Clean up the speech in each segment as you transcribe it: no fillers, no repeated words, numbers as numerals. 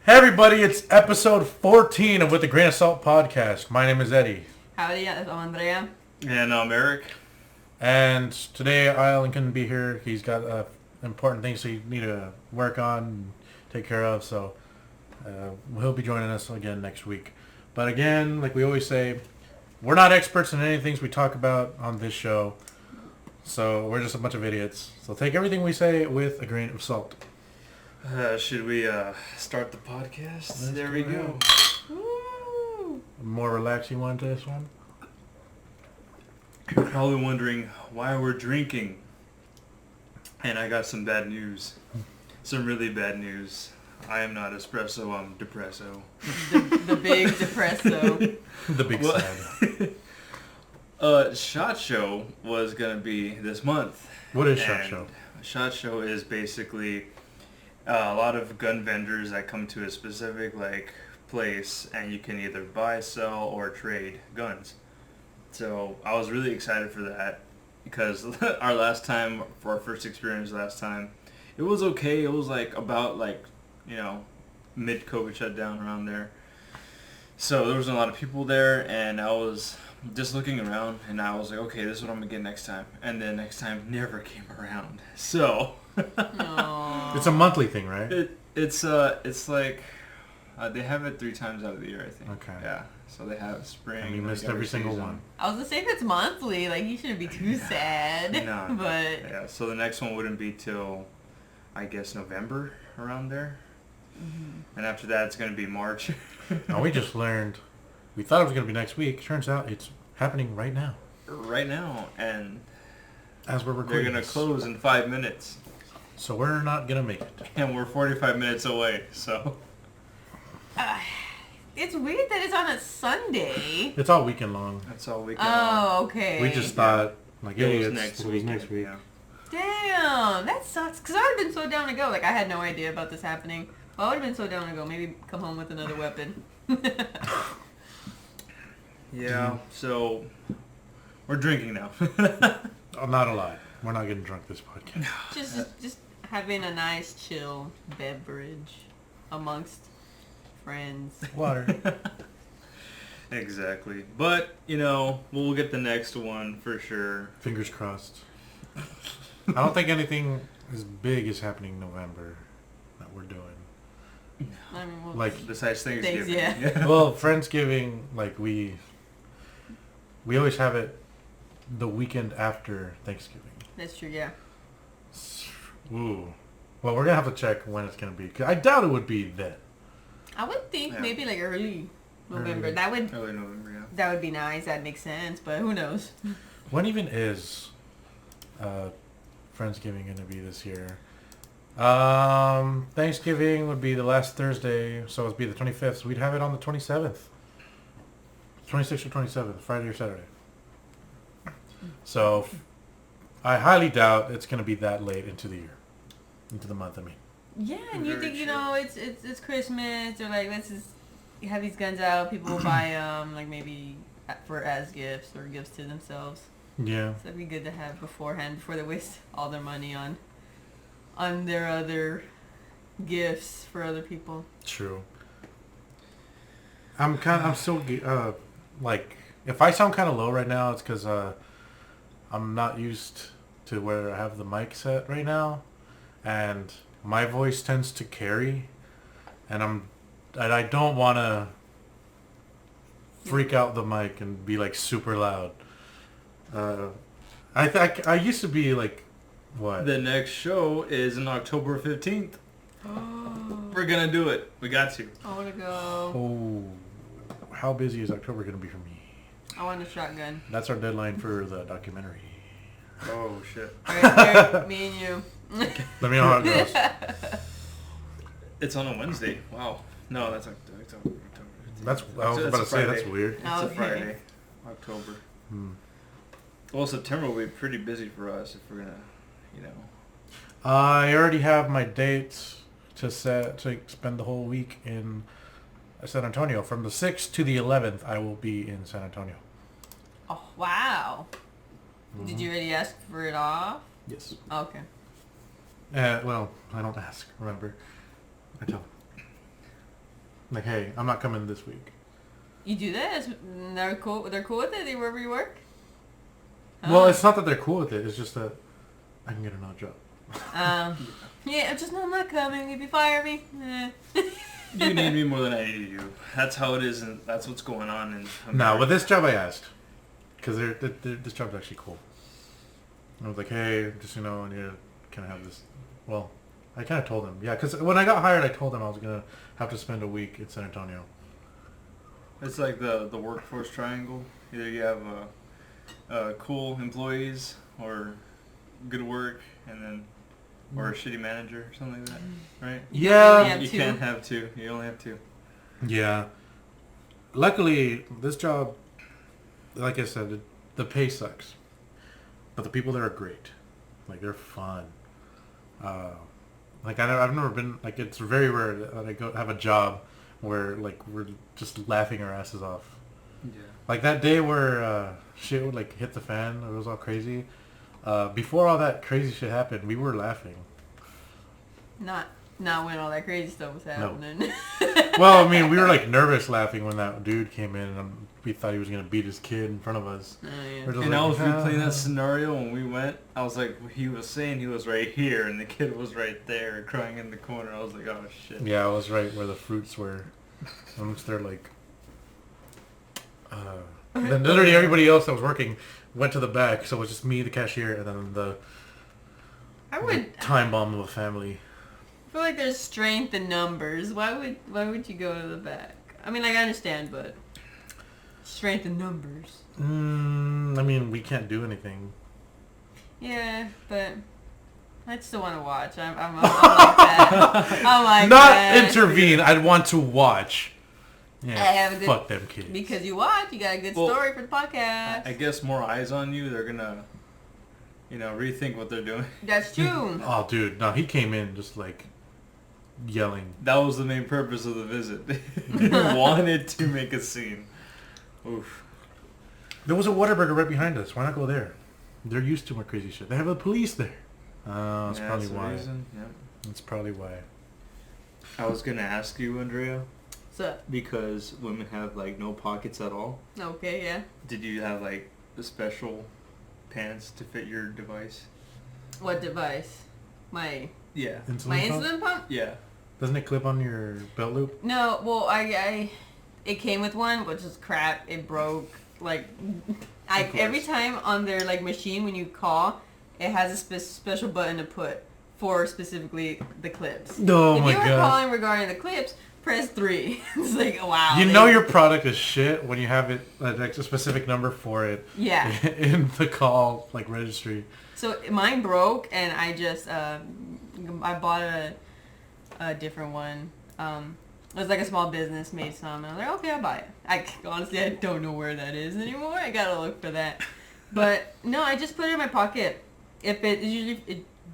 Hey everybody, it's episode 14 of With a Grain of Salt podcast. My name is Eddie. Howdy, I'm Andrea. And I'm Eric. And today Allan couldn't be here. He's got important things he need to work on and take care of, so he'll be joining us again next week. But again, like we always say, we're not experts in any things we talk about on this show, so we're just a bunch of idiots. So take everything we say with a grain of salt. Should we start the podcast? There we go. Woo! More relaxing one to this one? You're probably wondering why we're drinking. And I got some bad news. Some really bad news. I am not espresso, I'm depresso. The big depresso. The big sad. SHOT Show was going to be this month. What is SHOT Show? SHOT Show is basically a lot of gun vendors that come to a specific place, and you can either buy, sell, or trade guns. So I was really excited for that because our first experience last time, it was okay. It was about mid-COVID shutdown around there. So there wasn't a lot of people there, and I was just looking around, and I was like, okay, this is what I'm gonna get next time. And then next time never came around. So it's a monthly thing, right? It's like they have it 3 times out of the year, I think. Okay. Yeah. So they have spring. And you missed every single one. I was gonna say if it's monthly, you shouldn't be too sad. No. But yeah. So the next one wouldn't be till, I guess, November around there. Mm-hmm. And after that, it's gonna be March. Now we just learned. We thought it was gonna be next week. Turns out it's happening right now. Right now, and as we're recording, they're gonna close in 5 minutes. So we're not gonna make it. And we're 45 minutes away. So. It's weird that it's on a Sunday. It's all weekend long. That's all weekend. Oh, okay. We just thought it was next week. Next week. Yeah. Damn, that sucks. Because I would have been so down to go. I had no idea about this happening. Well, I would have been so down to go. Maybe come home with another weapon. Yeah, so we're drinking now. Not a lot. We're not getting drunk this podcast. Just having a nice chill beverage amongst friends. Water. Exactly. But, we'll get the next one for sure. Fingers crossed. I don't think anything as big is happening in November that we're doing. I mean, besides Thanksgiving. Yeah. Well, Friendsgiving, we always have it the weekend after Thanksgiving. That's true, yeah. Ooh. Well, we're going to have to check when it's going to be. 'Cause I doubt it would be then. I would think maybe early November. Early November, yeah. That would be nice. That'd make sense, but who knows? When even is Friendsgiving going to be this year? Thanksgiving would be the last Thursday, so it would be the 25th. So we'd have it on the 27th. 26th or 27th, Friday or Saturday. So I highly doubt it's going to be that late into the year. Into the month, I mean. Yeah, and you Very think, true. it's Christmas, or let's just have these guns out, people will buy them, maybe as gifts or gifts to themselves. Yeah. So it'd be good to have beforehand before they waste all their money on their other gifts for other people. True. I'm still, if I sound kind of low right now, it's because I'm not used to where I have the mic set right now, and my voice tends to carry, and I don't want to freak out the mic and be super loud. I used to be what? The next show is on October 15th. We're going to do it. We got to. I want to go. Oh, how busy is October going to be for me? I want a shotgun. That's our deadline for the documentary. Oh, shit. All right, Eric, me and you. Let me know how it goes. It's on a Wednesday. Wow. No, that's October. That's I was about to say that's weird. It's a Okay. Friday. October. Well, September will be pretty busy for us if we're gonna, I already have my dates to spend the whole week in San Antonio. From the 6th to the 11th, I will be in San Antonio. Oh, wow. Mm-hmm. Did you already ask for it off? Yes. Oh, okay. Well, I don't ask, remember. I tell them. Like, hey, I'm not coming this week. You do that? They're cool. They're cool with it. They wherever you work. Well, it's not that they're cool with it. It's just that I can get another job. Yeah, I'm not coming. If you fire me, You need me more than I need you. That's how it is, and that's what's going on in America. No, but this job I asked. Because this job's actually cool. I was like, hey, just, I need to kind of have this. Well, I kind of told him. Yeah, because when I got hired, I told him I was going to have to spend a week in San Antonio. It's like the workforce triangle. Either you have cool employees or good work, and then or a shitty manager or something like that, right? Yeah. You can't have two. You only have two. Yeah. Luckily, this job, like I said, the pay sucks. But the people there are great. Like, they're fun. Like, I've never been, like, it's very rare that I go have a job where, like, we're just laughing our asses off. Yeah. Like, that day where shit would, like, hit the fan, it was all crazy. Before all that crazy shit happened, we were laughing. not when all that crazy stuff was happening. Well, I mean, we were, like, nervous laughing when that dude came in, and we thought he was going to beat his kid in front of us. Oh, yeah. We're just And like, I was replaying that scenario when we went. I was like, he was saying he was right here, and the kid was right there, crying in the corner. I was like, oh shit. Yeah, I was right where the fruits were. Amongst their, like... then literally everybody else that was working went to the back, so it was just me, the cashier, and then the time bomb of a family. I feel like there's strength in numbers. Why would you go to the back? I mean, like, I understand, but strength in numbers. I mean, we can't do anything. Yeah, but I'd still want to watch. I'm like that. I'm like Not that. intervene. I'd want to watch. Yeah, I have a good, fuck them kids. Because you watch, you got a good story for the podcast. I guess more eyes on you, they're gonna, rethink what they're doing. That's true. Oh, dude, no, he came in just like yelling. That was the main purpose of the visit. He wanted to make a scene. Oof. There was a Whataburger right behind us. Why not go there? They're used to more crazy shit. They have the police there. That's Yeah, probably that's the why. reason. Yep. That's probably why. I was gonna ask you, Andrea, So, because women have like no pockets at all. okay, yeah. Did you have like the special pants to fit your device? What device? My Yeah. Insulin pump? insulin pump? Yeah. Doesn't it clip on your belt loop? No, well, it came with one, which is crap. It broke. Like, every time on their like machine when you call, it has a special button to put for specifically the clips. Oh if my you were god. calling regarding the clips, press 3. It's like, wow. You know your product is shit when you have it like a specific number for it. Yeah. In the call like registry. So mine broke, and I just I bought a different one. It was like a small business made some, and I was like, okay, I'll buy it. Honestly, I don't know where that is anymore. I gotta look for that. But no, I just put it in my pocket. It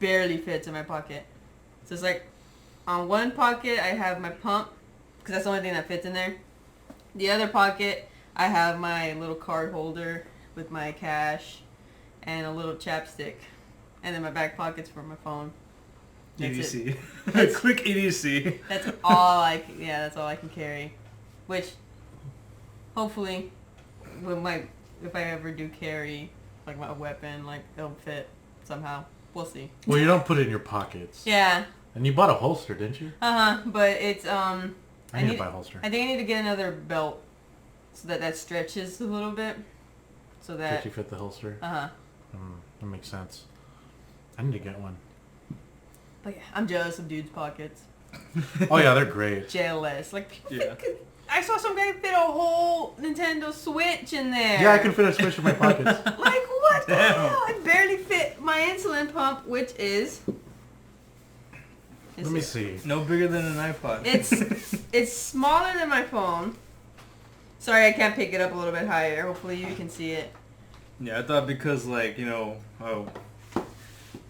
barely fits in my pocket. So it's like, on one pocket I have my pump, because that's the only thing that fits in there. The other pocket I have my little card holder with my cash and a little chapstick, and then my back pocket's for my phone. That's EDC. That's- Quick EDC. That's all that's all I can carry. Which, hopefully, if I ever do carry like my weapon, like it'll fit somehow. We'll see. Well, you don't put it in your pockets. Yeah. And you bought a holster, didn't you? But it's I need to buy a holster. I think I need to get another belt so that stretches a little bit. So that. Did you fit the holster? That makes sense. I need to get one. But yeah, I'm jealous of dudes' pockets. Oh yeah, they're great. Jealous. Like people Yeah. I saw some guy fit a whole Nintendo Switch in there. Yeah, I can fit a Switch in my pockets. Like what the Damn. hell? I barely fit my insulin pump, which is. Let me see. No bigger than an iPod. It's smaller than my phone. Sorry, I can't pick it up a little bit higher. Hopefully you can see it. Yeah, I thought because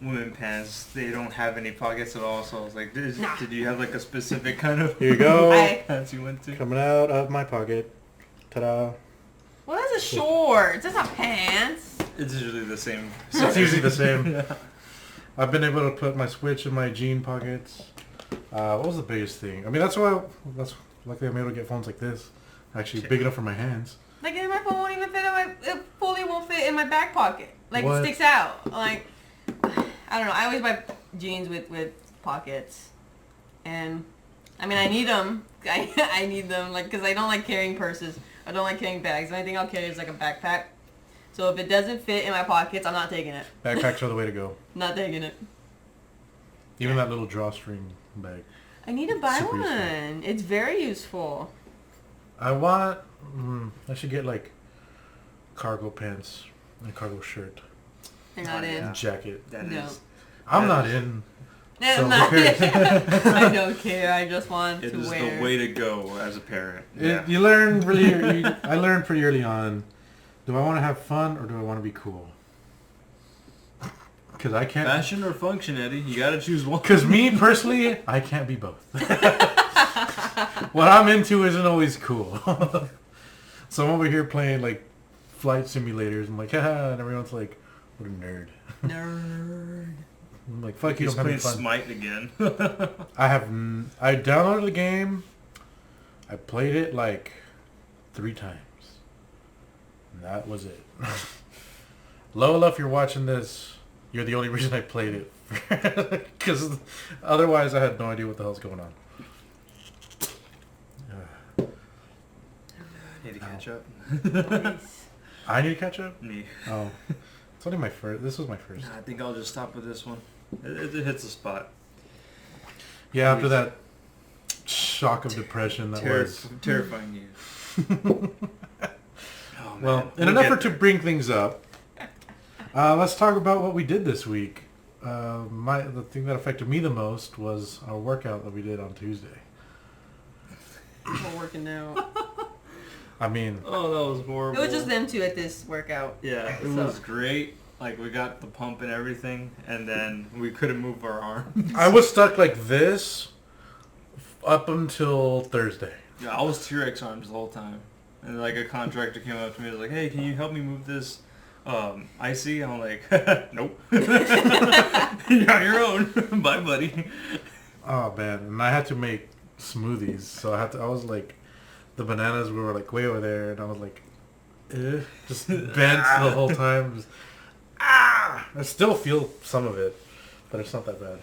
women pants, they don't have any pockets at all. So I was like, did you have like a specific kind of Here you go. pants you went to? Coming out of my pocket. Ta-da. Well, that's a shorts. That's not pants. It's usually the same. It's usually the same. Yeah. I've been able to put my Switch in my jean pockets. What was the biggest thing? I mean, that's luckily I'm able to get phones like this, actually big enough for my hands. Like, my phone won't even fit in it fully won't fit in my back pocket. Like, What? it sticks out. Like, I don't know. I always buy jeans with pockets. And, I mean, I need them. I need them, like, because I don't like carrying purses. I don't like carrying bags. The only thing I'll carry is, like, a backpack. So if it doesn't fit in my pockets, I'm not taking it. Backpacks are the way to go. Not taking it. Even that little drawstring bag. I need to buy Super one. useful. It's very useful. I should get like cargo pants and a cargo shirt. They're not in. Yeah. Jacket. That No. is. I'm not in. No, So I'm not. who cares? I don't care. I just want It to is wear. the way to go as a parent. Yeah. You learn really. I learned pretty early on. Do I want to have fun or do I want to be cool? Because I can't. Fashion or function, Eddie? You gotta choose one. Because me personally, I can't be both. What I'm into isn't always cool. So I'm over here playing like flight simulators. I'm like, haha, and everyone's like, what a nerd. Nerd. I'm like, fuck you, He's don't have any playing fun. Smite again. I downloaded the game. I played it like 3 times. And that was it. Lola, if you're watching this, you're the only reason I played it. Because otherwise I had no idea what the hell's going on. Need to catch up. Nice. I need to catch up? Me. Oh. It's only my first. This was my first. I think I'll just stop with this one. It hits the spot. Yeah, after that shock of depression that was... Terrifying news. Oh, man. Well, in We'll an get effort to there. bring things up, let's talk about what we did this week. The thing that affected me the most was our workout that we did on Tuesday. We're working out. I mean, Oh, that was horrible. It was just them two at this workout. Yeah, it So- was great. Like, we got the pump and everything, and then we couldn't move our arms. I was stuck like this up until Thursday. Yeah, I was T-Rex arms the whole time. And, like, a contractor came up to me and was like, hey, can you help me move this icy? I'm like, nope. You're on your own. Bye, buddy. Oh man, and I had to make smoothies, so I was like, the bananas were like way over there, and I was like, just bent the whole time. Just, I still feel some of it, but it's not that bad.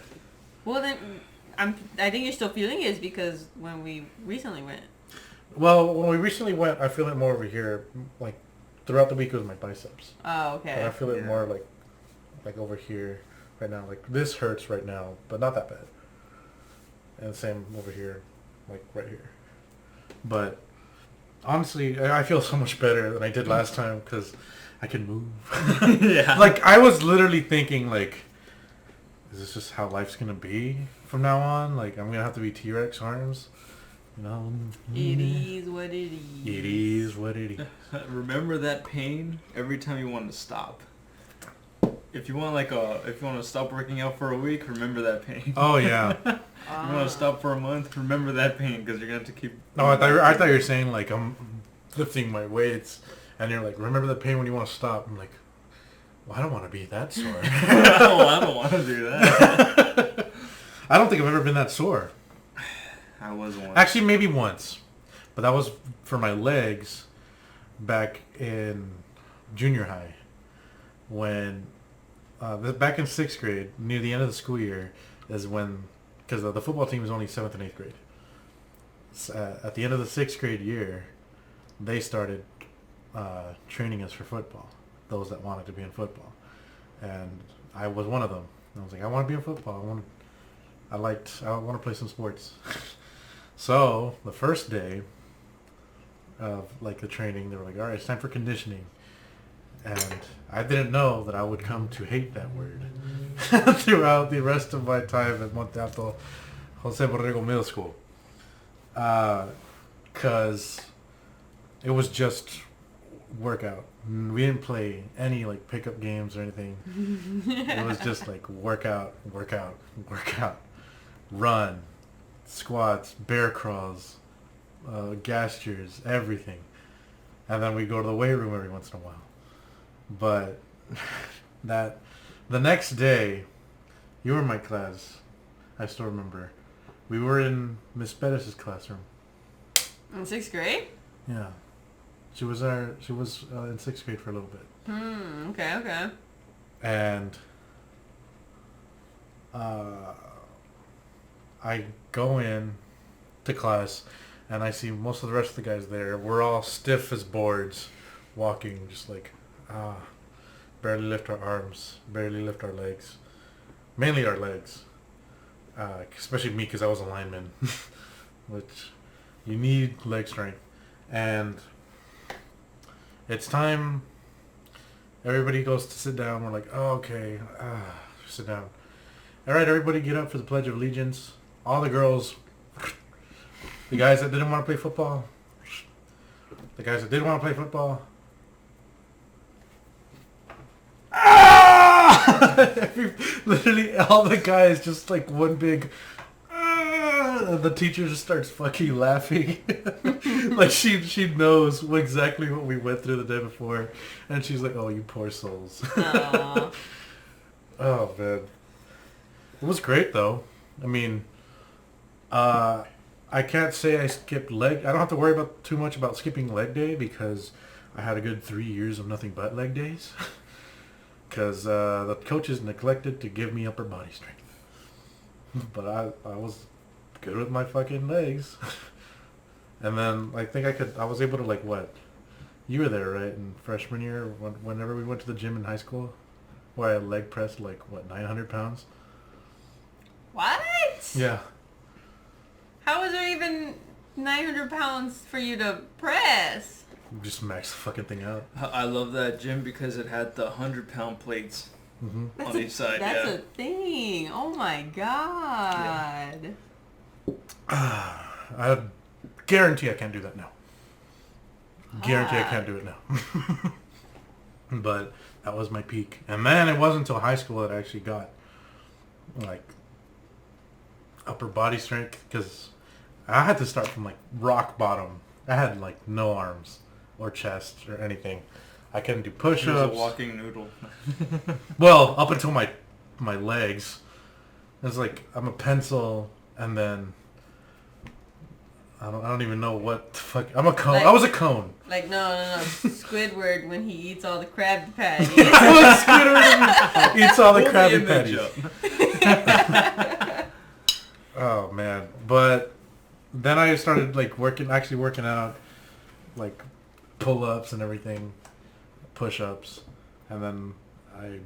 Well, then, I think you're still feeling it is because when we recently went. Well, when we recently went, I feel it more over here. Like throughout the week, it was my biceps. Oh, But I okay. feel it Yeah. more like over here right now. Like this hurts right now, but not that bad. And same over here, like right here. But honestly, I feel so much better than I did last time because I can move. Yeah. Like I was literally thinking, like, is this just how life's gonna be from now on? Like I'm gonna have to be T-Rex arms, you know? It is what it is. It is what it is. Remember that pain every time you want to stop. If you want to stop working out for a week, remember that pain. Oh yeah. You want to stop for a month, remember that pain because you're gonna have to keep. No, I thought you were saying like I'm lifting my weights, and you're like, remember the pain when you want to stop. I'm like, well, I don't want to be that sore. No, I don't want to do that. I don't think I've ever been that sore. I was one. Actually, maybe once, but that was for my legs back in junior high when back in 6th grade near the end of the school year is when, because the football team is only 7th and 8th grade. At the end of the 6th grade year, they started training us for football, those that wanted to be in football, and I was one of them. I was like, I want to be in football. I want to play some sports. So the first day of like the training, they were like, all right, it's time for conditioning. And I didn't know that I would come to hate that word throughout the rest of my time at Monte Alto Jose Borrego Middle School. Because it was just workout. We didn't play any like pickup games or anything. It was just like workout, run, squats, bear crawls, gestures, everything. And then we go to the weight room every once in a while. But the next day, you were in my class. I still remember. We were in Miss Bettis' classroom. In 6th grade? Yeah. She was in 6th grade for a little bit. Okay. And I go in to class, and I see most of the rest of the guys there. We're all stiff as boards, walking just like, barely lift our arms, barely lift our legs. Mainly our legs. Especially me, because I was a lineman, which you need leg strength. And it's time. Everybody goes to sit down. We're like, oh, okay, sit down. All right, everybody get up for the Pledge of Allegiance. All the girls, the guys that didn't want to play football, the guys that did want to play football. Literally all the guys just like one big the teacher just starts fucking laughing. Like she knows exactly what we went through the day before, and she's like, oh, you poor souls. Oh man, it was great though. I mean, I can't say I skipped leg. I don't have to worry about too much about skipping leg day because I had a good 3 years of nothing but leg days. Because the coaches neglected to give me upper body strength. But I was good with my fucking legs. And then I think I was able to like what? You were there, right? In freshman year, whenever we went to the gym in high school, where I leg pressed like, what, 900 pounds? What? Yeah. How was there even 900 pounds for you to press? Just max the fucking thing out. I love that gym because it had the 100-pound plates on each side. That's a thing. Oh my god. Yeah. I guarantee I can't do that now. Guarantee I can't do it now. But that was my peak. And then it wasn't until high school that I actually got like upper body strength, because I had to start from like rock bottom. I had like no arms or chest or anything. I couldn't do push-ups. He was a walking noodle. Well, up until my legs. It's like I'm a pencil, and then I don't even know what the fuck. I'm a cone. Like, I was a cone. Like no. Squidward when he eats all the Krabby Patties. Squidward eats all the Krabby Patties. Oh man, but then I started like working out, like pull-ups and everything, push-ups, and then I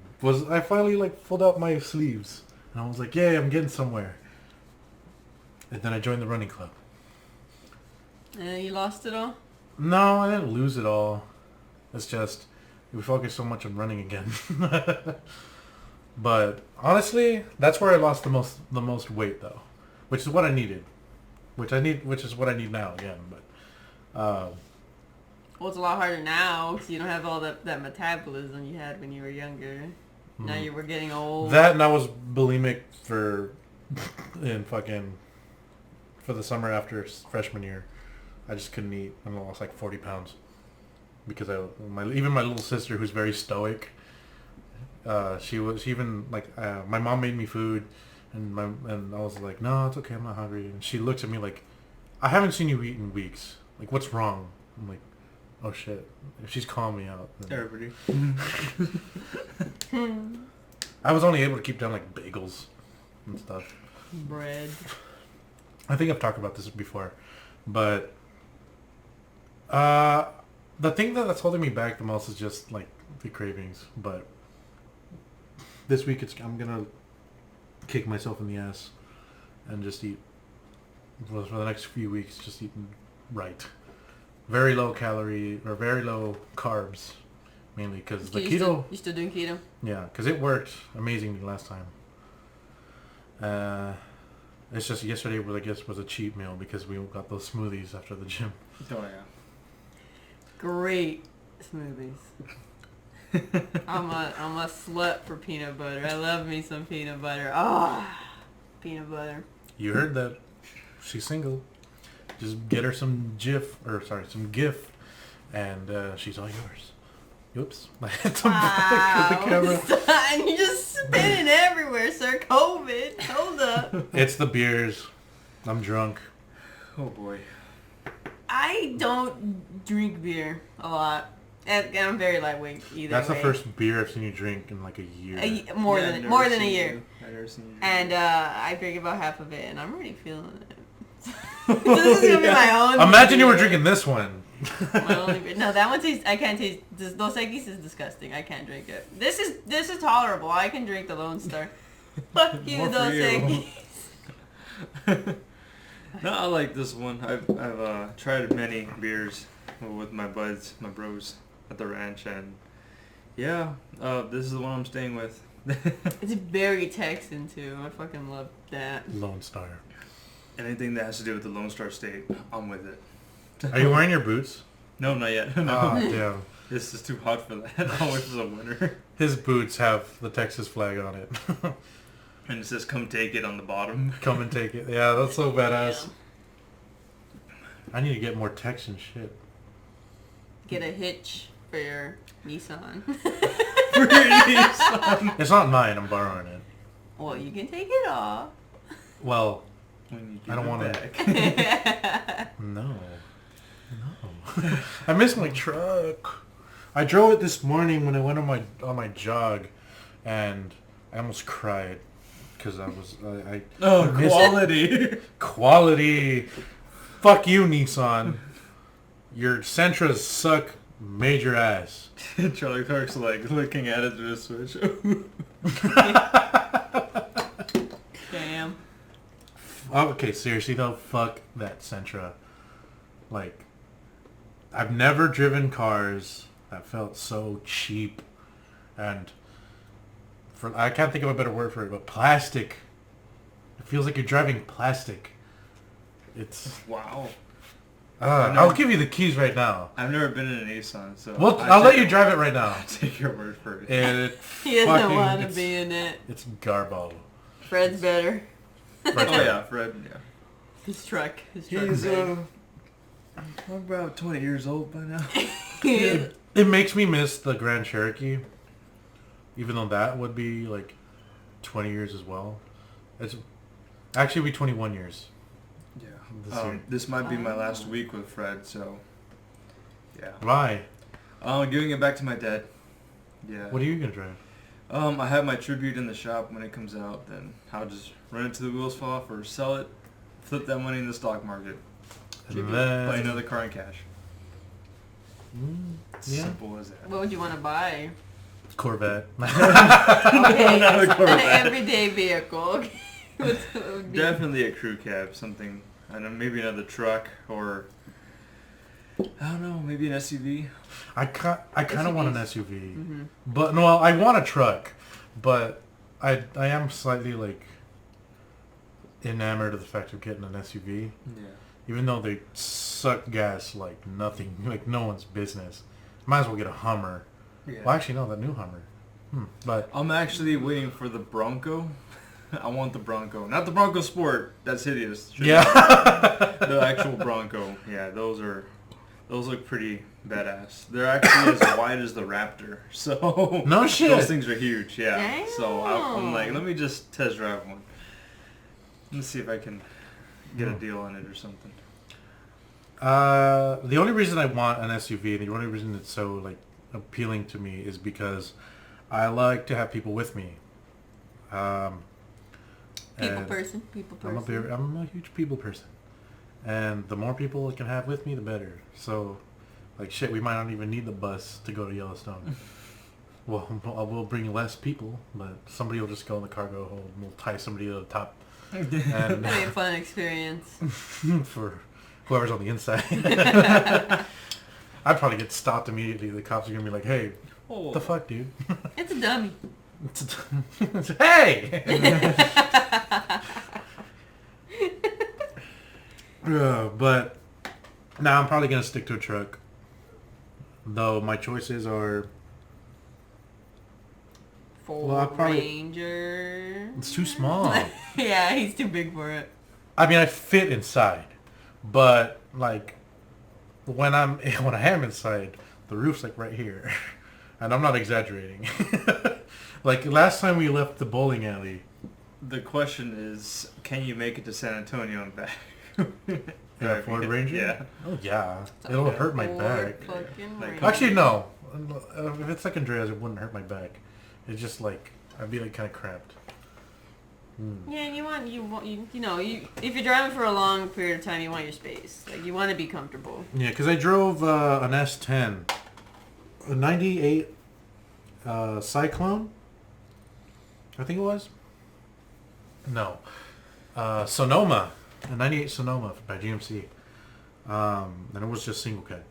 finally like pulled out my sleeves, and I was like, yay, I'm getting somewhere. And then I joined the running club. And you lost it all? No, I didn't lose it all. It's just we focused so much on running again. But honestly, that's where I lost the most weight though, which is what I needed. Which is what I need now again. But well, it's a lot harder now because you don't have all that metabolism you had when you were younger. Now you were getting old. That, and I was bulimic for the summer after freshman year. I just couldn't eat, and I lost like 40 pounds because even my little sister, who's very stoic, she even like my mom made me food. And I was like, no, it's okay, I'm not hungry. And she looks at me like, I haven't seen you eat in weeks. Like, what's wrong? I'm like, oh shit. If she's calling me out. Then... Everybody. I was only able to keep down like bagels and stuff. Bread. I think I've talked about this before. But the thing that's holding me back the most is just like the cravings. But this week I'm going to kick myself in the ass and just eat for the next few weeks, just eating right, very low calorie or very low carbs, mainly because the keto. You still doing keto? Yeah, because it worked amazingly last time. It's just yesterday was, I guess, was a cheat meal because we got those smoothies after the gym. Oh yeah. Great smoothies. I'm a slut for peanut butter. I love me some peanut butter. Peanut butter. You heard that? She's single. Just get her some GIF, some GIF, and she's all yours. Oops. I hit the back of the camera. Son, you're just spinning everywhere, sir. COVID. Hold up. It's the beers. I'm drunk. Oh boy. I I don't drink beer a lot. And I'm very lightweight either That's way. the first beer I've seen you drink in like a year. More Yeah, than I've more never than a seen year. you. I've never seen you drink And beer. I drank about half of it, and I'm already feeling it. So this is gonna be my own. Imagine you were beer. drinking this one. My only beer. No, that one tastes. I can't taste. Dos Equis is disgusting. I can't drink it. This is tolerable. I can drink the Lone Star. Fuck you, More for Dos you. Equis. No, I like this one. I've tried many beers with my buds, my bros at the ranch, and yeah, this is the one I'm staying with. It's very Texan too. I fucking love that. Lone Star. Anything that has to do with the Lone Star State, I'm with it. Are you wearing your boots? No, not yet. No. Oh, damn. This is too hot for that. I'll wait for the winter. His boots have the Texas flag on it. And it says, come take it on the bottom. Come and take it. Yeah, that's so badass. I need to get more Texan shit. Get a hitch for your Nissan. It's not mine. I'm borrowing it. Well, you can take it off. Well, When you I don't give wanna- it back. no. I miss my truck. I drove it this morning when I went on my jog, and I almost cried because I Oh, missed quality. quality. Fuck you, Nissan. Your Sentras suck major ass. Charlie Clark's like looking at it through the switch. Damn. Oh, okay, seriously though, fuck that Sentra. Like, I've never driven cars that felt so cheap, and I can't think of a better word for it, but plastic. It feels like you're driving plastic. It's. Wow. I'll give you the keys right now. I've never been in a Nissan, so... Well, I'll let you drive it right now. Take your word for it. It He doesn't fucking- want to it's- be in it. It's garbo. Fred's better. Oh yeah, Fred, yeah. His truck. He's, Fred. about 20 years old by now. It makes me miss the Grand Cherokee, even though that would be like 20 years as well. It's actually be 21 years. Yeah. This might be my last week with Fred, so... Yeah. Why? Giving it back to my dad. Yeah. What are you gonna drive? I have my Tribute in the shop. When it comes out, then I'll just run it till the wheels fall off or sell it, flip that money in the stock market, And buy then, another car in cash. yeah, Simple as that. What would you want to buy? Corvette. Okay, Another an Corvette. everyday vehicle. What would be- Definitely a crew cab, something. I don't know, maybe another truck or I don't know, maybe an SUV. I kind of want an SUV, Mhm. but no, I want a truck, but I am slightly like enamored of the fact of getting an SUV, Yeah. even though they suck gas like nothing, like no one's business. Might as well get a Hummer. Yeah. Well, actually, no, the new Hummer. But I'm actually waiting for the Bronco. I want the Bronco, not the Bronco Sport. That's hideous. yeah, The actual Bronco. Yeah, those look pretty badass. They're actually as wide as the Raptor. So No shit. Those things are huge. Yeah. Damn. So I'm like, let me just test drive one. Let's see if I can get a deal on it or something. the only reason I want an SUV, and the only reason it's so like appealing to me, is because I like to have people with me. People and person. I'm a huge people person, and the more people it can have with me, the better. So, like shit, we might not even need the bus to go to Yellowstone. Well, we'll bring less people, but somebody will just go in the cargo hold, and we'll tie somebody to the top, and That'd be a fun experience. for whoever's on the inside. I'd probably get stopped immediately. The cops are gonna be like, "Hey, what the fuck, dude?" It's a dummy. Hey! But now I'm probably gonna stick to a truck. Though my choices are, Ford Well, I'll probably- Ranger. it's too small. Yeah, he's too big for it. I mean, I fit inside, but like when I am inside, the roof's like right here, and I'm not exaggerating. Like last time we left the bowling alley. The question is, can you make it to San Antonio and back? In a Ford Ranger? Yeah. Oh yeah. It's It'll like a hurt my Ford back. fucking Like- Ranger. Actually, no. If it's like Andrea's, it wouldn't hurt my back. It's just like I'd be like kind of cramped. Yeah, and you know, if you're driving for a long period of time, you want your space. Like, you want to be comfortable. Yeah, because I drove an S10, a '98 Cyclone. I think it was. No, Sonoma, a '98 Sonoma by GMC, and it was just single cab,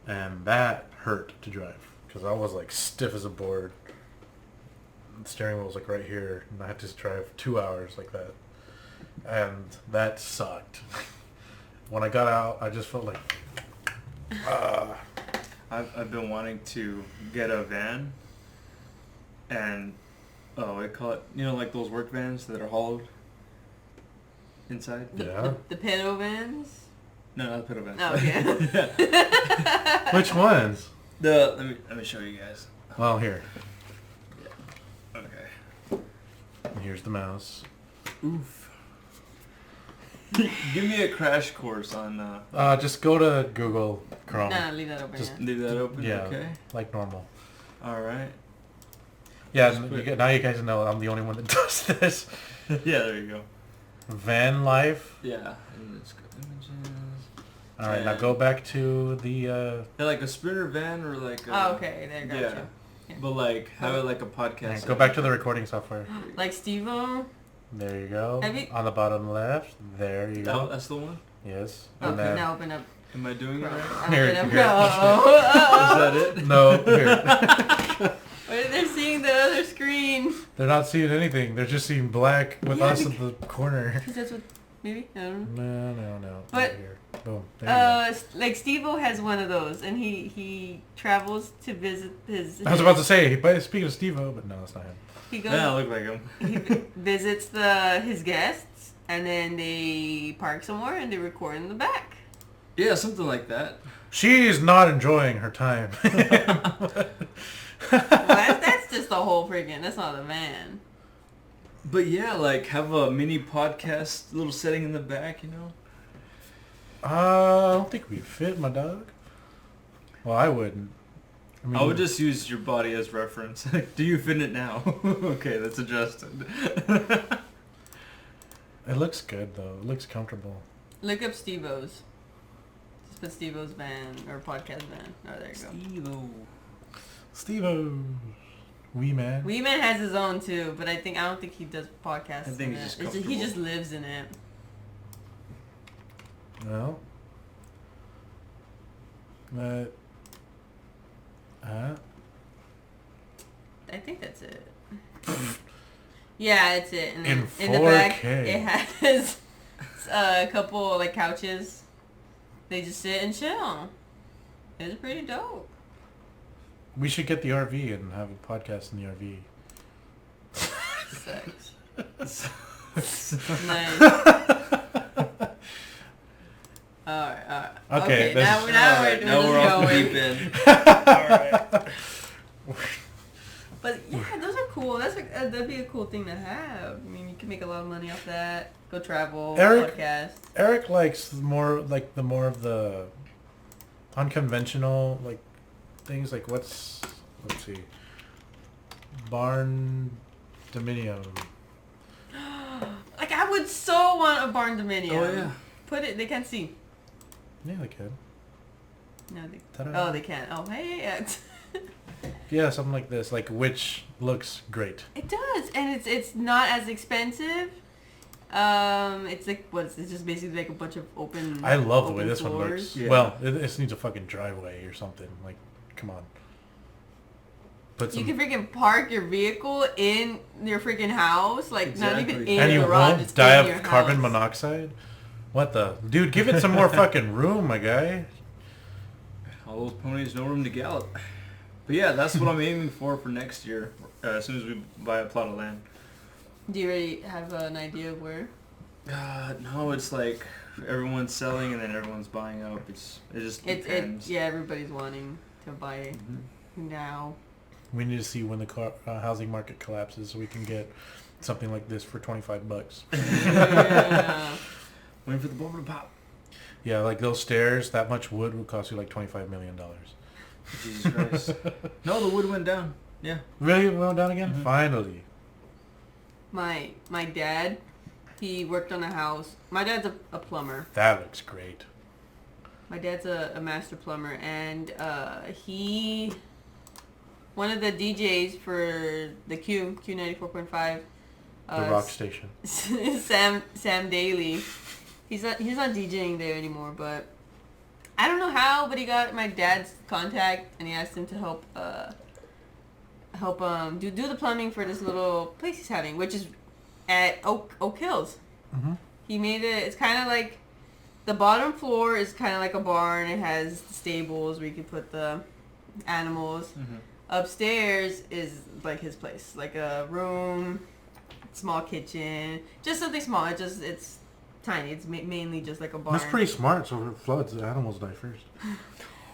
and that hurt to drive because I was like stiff as a board. The steering wheel was like right here, and I had to drive 2 hours like that, and that sucked. When I got out, I just felt like, I've been wanting to get a van, and I call it, like those work vans that are hauled inside. Yeah. The pedo vans. No, not the pedal vans. Oh, okay. Which ones? Let me show you guys. Well, here. Okay. And here's the mouse. Oof. Give me a crash course on. Just go to Google Chrome. Nah, leave that open. Just- Yeah. Leave that open. Yeah, Okay. like normal. All right. Yeah, Just put- now you guys know I'm the only one that does this. Yeah, there you go. Van life. Yeah. And let's go images. All right, now go back to the. Yeah, like a sprinter van or like. Oh, okay. There, got Yeah. you. But like have it like a podcast. Yeah, go back to the recording software. Like Steve-O. There you go. Have you- On the bottom left. There you Oh, go. that's the one. Yes. Okay, And then- now open up. Am I doing it Chrome. right? Here, Open up here. Chrome. Is that it? No. Here. Wait, they're seeing the other screen. They're not seeing anything. They're just seeing black with Yeah, us in the corner. Because that's what, maybe? I don't know. No. But, Right here. Boom. There you go. Like Steve-O has one of those, and he travels to visit his. I was about to say, but speaking of Steve-O, but no, that's not him. He goes. Yeah, I look like him. He visits his guests, and then they park somewhere and they record in the back. Yeah, something like that. She's not enjoying her time. Well, that's just the whole freaking. That's not a van. But yeah, like have a mini podcast little setting in the back, I don't think we fit, my dog. Well, I wouldn't. mean, I would just use your body as reference. Do you fit it now? Okay, that's adjusted. It looks good though. It looks comfortable. Look up Steve-O's. Just put Steve-O's van or podcast van. Oh, there you go. Steve-O. Wee man. Wee Man has his own too, but I don't think he does podcasts. I think in he's it. just He just lives in it. Well. But. I think that's it. Yeah, it's it. And then In in the back, 4K. it has a couple like couches. They just sit and chill. It's pretty dope. We should get the RV and have a podcast in the RV. Sex. Nice. Alright. Okay, now that's- we're off the going. deep end. Alright. But yeah, those are cool. That'd be a cool thing to have. I mean, you can make a lot of money off that. Go travel, Eric- podcast. Eric likes more of the unconventional like things like let's see. Barn dominium. Like I would so want a barn dominium. Oh yeah. Put it. They can't see. Yeah, they could. No, they. Ta-da. Oh, they can't. Oh, hey. Yeah. Yeah, something like this, like which looks great. It does, and it's not as expensive. It's like it's just basically like a bunch of open. I love the way open this one floors. looks. Yeah. Well, it just needs a fucking driveway or something. Like, come on. Put some, You can freaking park your vehicle in your freaking house, like not even Exactly. in and your you garage. won't it's die in your of carbon house. monoxide. What the dude? Give it some more fucking room, my guy. All those ponies, no room to gallop. But yeah, that's what I'm aiming for next year. As soon as we buy a plot of land. Do you already have an idea of where? No, it's like everyone's selling and then everyone's buying up. It just depends. Yeah, everybody's wanting to buy it now. We need to see when the housing market collapses so we can get something like this for $25. Yeah. Waiting for the bubble to pop. Yeah, like those stairs, that much wood would cost you like $25 million. Jesus Christ. No, the wood went down. Yeah. Really? It went down again? Mm-hmm. Finally. My dad, he worked on a house. My dad's a plumber. That looks great. My dad's a master plumber, and one of the DJs for the Q94.5. The rock station. Sam Daly. He's not DJing there anymore, but I don't know how, but he got my dad's contact, and he asked him to help do the plumbing for this little place he's having, which is at Oak Hills. Mm-hmm. He made it. It's kind of like the bottom floor is kind of like a barn. It has stables where you can put the animals. Mm-hmm. Upstairs is like his place, like a room, small kitchen, just something small. It's tiny. It's mainly just like a barn. That's pretty smart. So if it floods, the animals die first.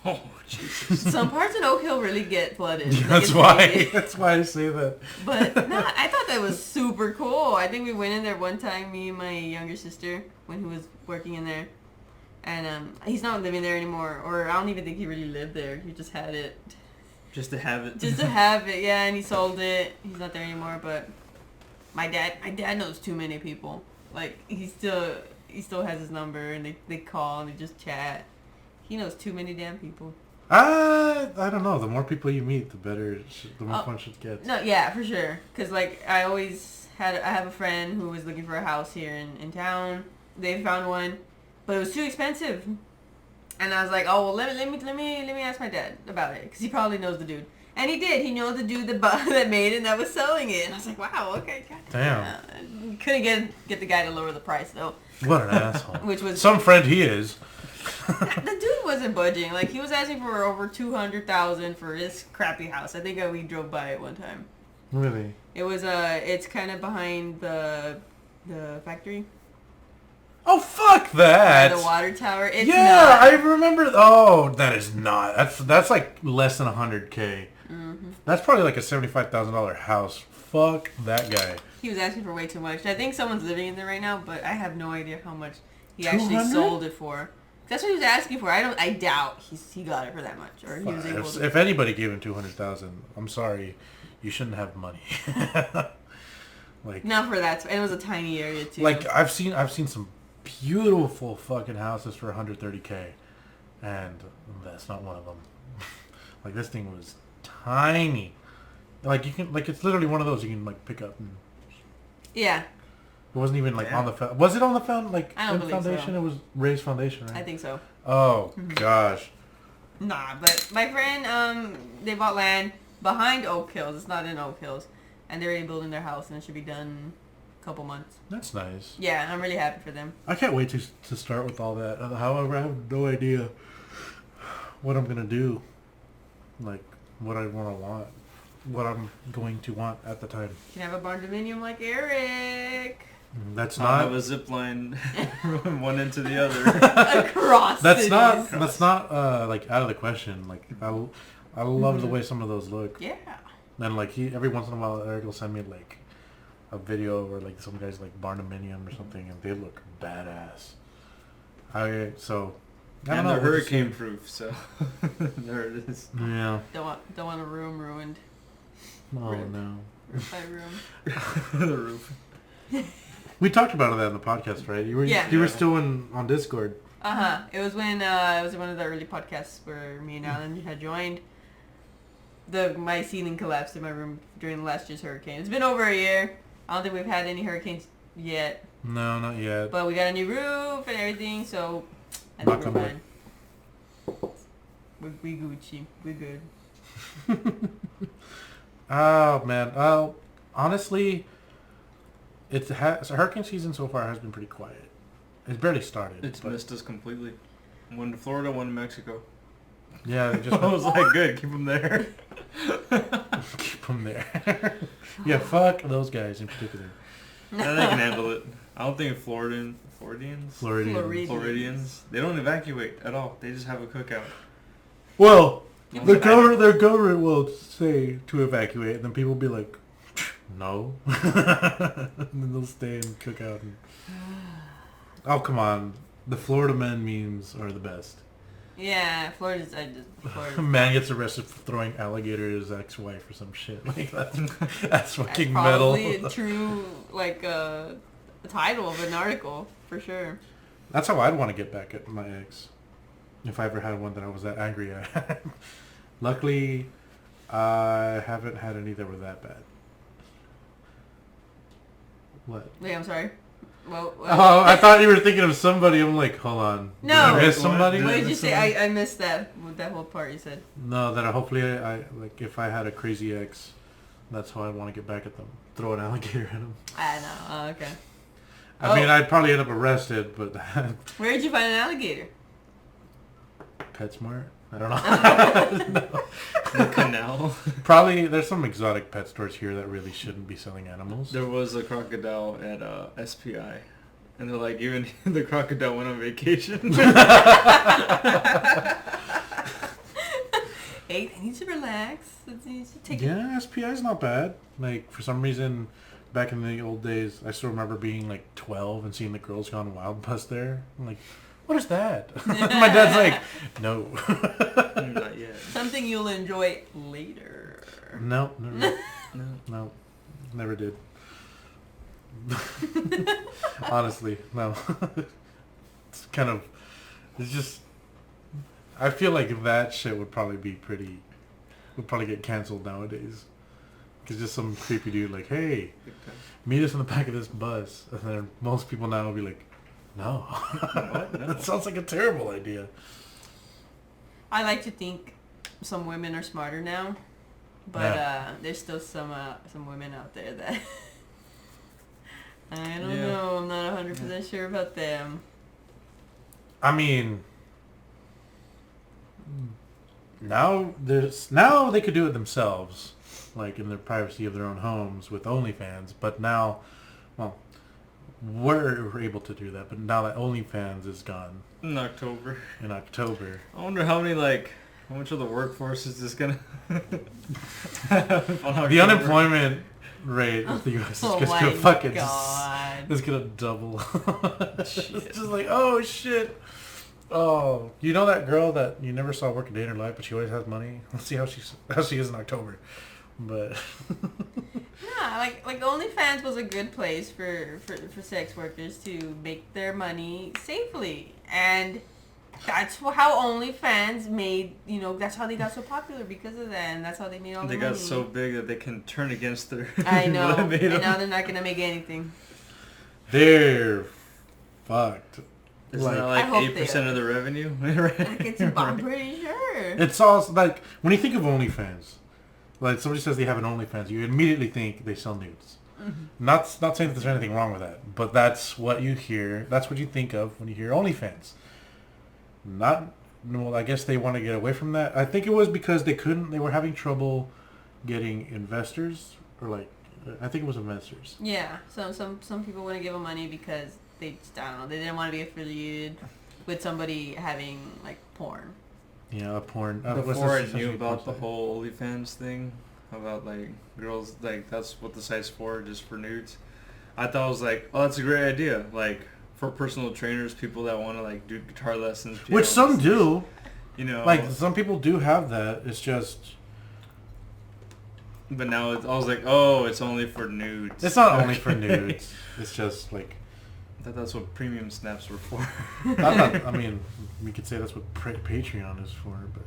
Oh, Jesus. Some parts in Oak Hill really get flooded. Yeah, Like, that's why. That's why I say that. But no, I thought that was super cool. I think we went in there one time, me and my younger sister, when he was working in there. And he's not living there anymore, or I don't even think he really lived there. He just had it. Just to have it. Just to have it, yeah, and he sold it. He's not there anymore, but my dad knows too many people. Like, he still has his number, and they call, and they just chat. He knows too many damn people. I don't know. The more people you meet, the better, the more fun shit gets. No, yeah, for sure. Because, like, I have a friend who was looking for a house here in town. They found one, but it was too expensive. And I was like, oh, well, let me ask my dad about it. Because he probably knows the dude. And he did. He knows the dude that made it and that was selling it. And I was like, wow, okay. God. Damn. Couldn't get the guy to lower the price, though. What an asshole. Which was... Some friend he is. The dude wasn't budging. Like, he was asking for over $200,000 for this crappy house. I think we drove by it one time. Really? It was it's kind of behind the factory. Oh, fuck that! The water tower. It's yeah, not. I remember. Oh, that is not. That's like less than $100K. Mm-hmm. That's probably like a $75,000 house. Fuck that guy. He was asking for way too much. I think someone's living in there right now, but I have no idea how much he actually 200? sold it for. That's what he was asking for. I doubt he got it for that much, or he was able to. If anybody gave him $200,000, I'm sorry, you shouldn't have money. Like, not for that. And it was a tiny area too. Like I've seen some beautiful fucking houses for $130K, and that's not one of them. Like, this thing was tiny. Like, you can, like, it's literally one of those you can like pick up. And yeah. It wasn't even like on the was it on the I don't believe foundation? so. It was raised foundation, right? I think so. Oh gosh. Nah, but my friend, they bought land behind Oak Hills. It's not in Oak Hills, and they're already building their house, and it should be done in a couple months. That's nice. Yeah, I'm really happy for them. I can't wait to start with all that. However, I have no idea what I'm gonna do. Like, what I want, what I'm going to want at the time. You can have a barn dominium like Eric. That's I'll not. have a zip line one into the other. Across. That's cities. That's not like out of the question. Like, I love the way some of those look. Yeah. And like every once in a while, Eric will send me like a video or like some guys like barnuminium or something, and they look badass. I don't And know, they're hurricane proof, so there it is. Yeah. Don't want a room ruined. Oh Rip. no. Roof by room. The roof. We talked about that in the podcast, right? You were still on Discord. It was when it was one of the early podcasts where me and Allan had joined. My ceiling collapsed in my room during last year's hurricane. It's been over a year. I don't think we've had any hurricanes yet. No, not yet. But we got a new roof and everything, so I think we're fine. We Gucci. We good. Oh man. Honestly, hurricane season so far has been pretty quiet. It's barely started. It's missed us completely. One to Florida, one to Mexico. Yeah, they just I was like, good, keep them there. keep them there. Yeah, fuck those guys in particular. Yeah, they can handle it. I don't think Floridians, they don't evacuate at all. They just have a cookout. Well, their government will say to evacuate, and then people will be like, no. And then they'll stay and cook out. And Oh, come on. The Florida man memes are the best. Yeah, Florida's. Man gets arrested for throwing alligator at his ex-wife or some shit. Like that's fucking That's metal. probably a true title of an article for sure. That's how I'd want to get back at my ex. If I ever had one that I was that angry at. Luckily, I haven't had any that were that bad. What? Wait, I'm sorry. Well, Oh, I thought you were thinking of somebody. I'm like, hold on. No. Did I miss somebody? What did you say? I missed that whole part you said. No, that hopefully I like if I had a crazy ex, that's how I want to get back at them. Throw an alligator at them. I know. Oh, okay. I mean, I'd probably end up arrested, but Where did you find an alligator? PetSmart? I don't know. No. The canal. Probably there's some exotic pet stores here that really shouldn't be selling animals. There was a crocodile at SPI. And they're like, even the crocodile went on vacation. Hey, they need to relax. They need to take Yeah, SPI is not bad. Like, for some reason, back in the old days, I still remember being like 12 and seeing the Girls Gone Wild bus there. I'm like, what is that? My dad's like, no. Not yet. something you'll enjoy later. No, never, No. no, never did. Honestly, no. It's just, I feel like that shit would probably get canceled nowadays. Cause just some creepy dude like, hey, meet us in the back of this bus. And then most people now will be like, no. What? No. That sounds like a terrible idea. I like to think some women are smarter now, but there's still some women out there that I don't know. I'm not 100% sure about them. I mean, now they could do it themselves, like in the privacy of their own homes with OnlyFans. But now, well, we're able to do that. But now that OnlyFans is gone In October. I wonder how much of the workforce is just gonna have on The October? unemployment rate of the U.S. is Oh just my gonna fucking God. it's gonna double. Shit. It's just like, oh shit. Oh, you know that girl that you never saw work a day in her life, but she always has money? Let's see how she is in October. But Yeah, like OnlyFans was a good place for sex workers to make their money safely, and that's how OnlyFans made, that's how they got so popular, because of that, and that's how they made all the They money. got so big that they can turn against their. I know, what made and them. now they're not gonna make anything. they're fucked. Isn't Like, that I like hope 8% they are. of the revenue? I'm pretty sure. it's all like when you think of OnlyFans, like somebody says they have an OnlyFans, you immediately think they sell nudes. Mm-hmm. Not saying that there's anything wrong with that, but that's what you hear. That's what you think of when you hear OnlyFans. Well, I guess they want to get away from that. I think it was because they were having trouble getting investors, or I think it was investors. Yeah, some people wouldn't give them money because I don't know, they didn't want to be affiliated with somebody having like porn. Yeah, porn. Before I knew about the whole OnlyFans thing, about like girls, like that's what the site's for, just for nudes. I thought it was like, oh, that's a great idea. Like for personal trainers, people that want to like do guitar lessons. piano Which some lessons, do. Like Like, some people do have that. It's just. but now I was like, oh, it's only for nudes. It's not only for nudes. It's just like. I thought that's what premium snaps were for. I mean, we could say that's what Patreon is for, but.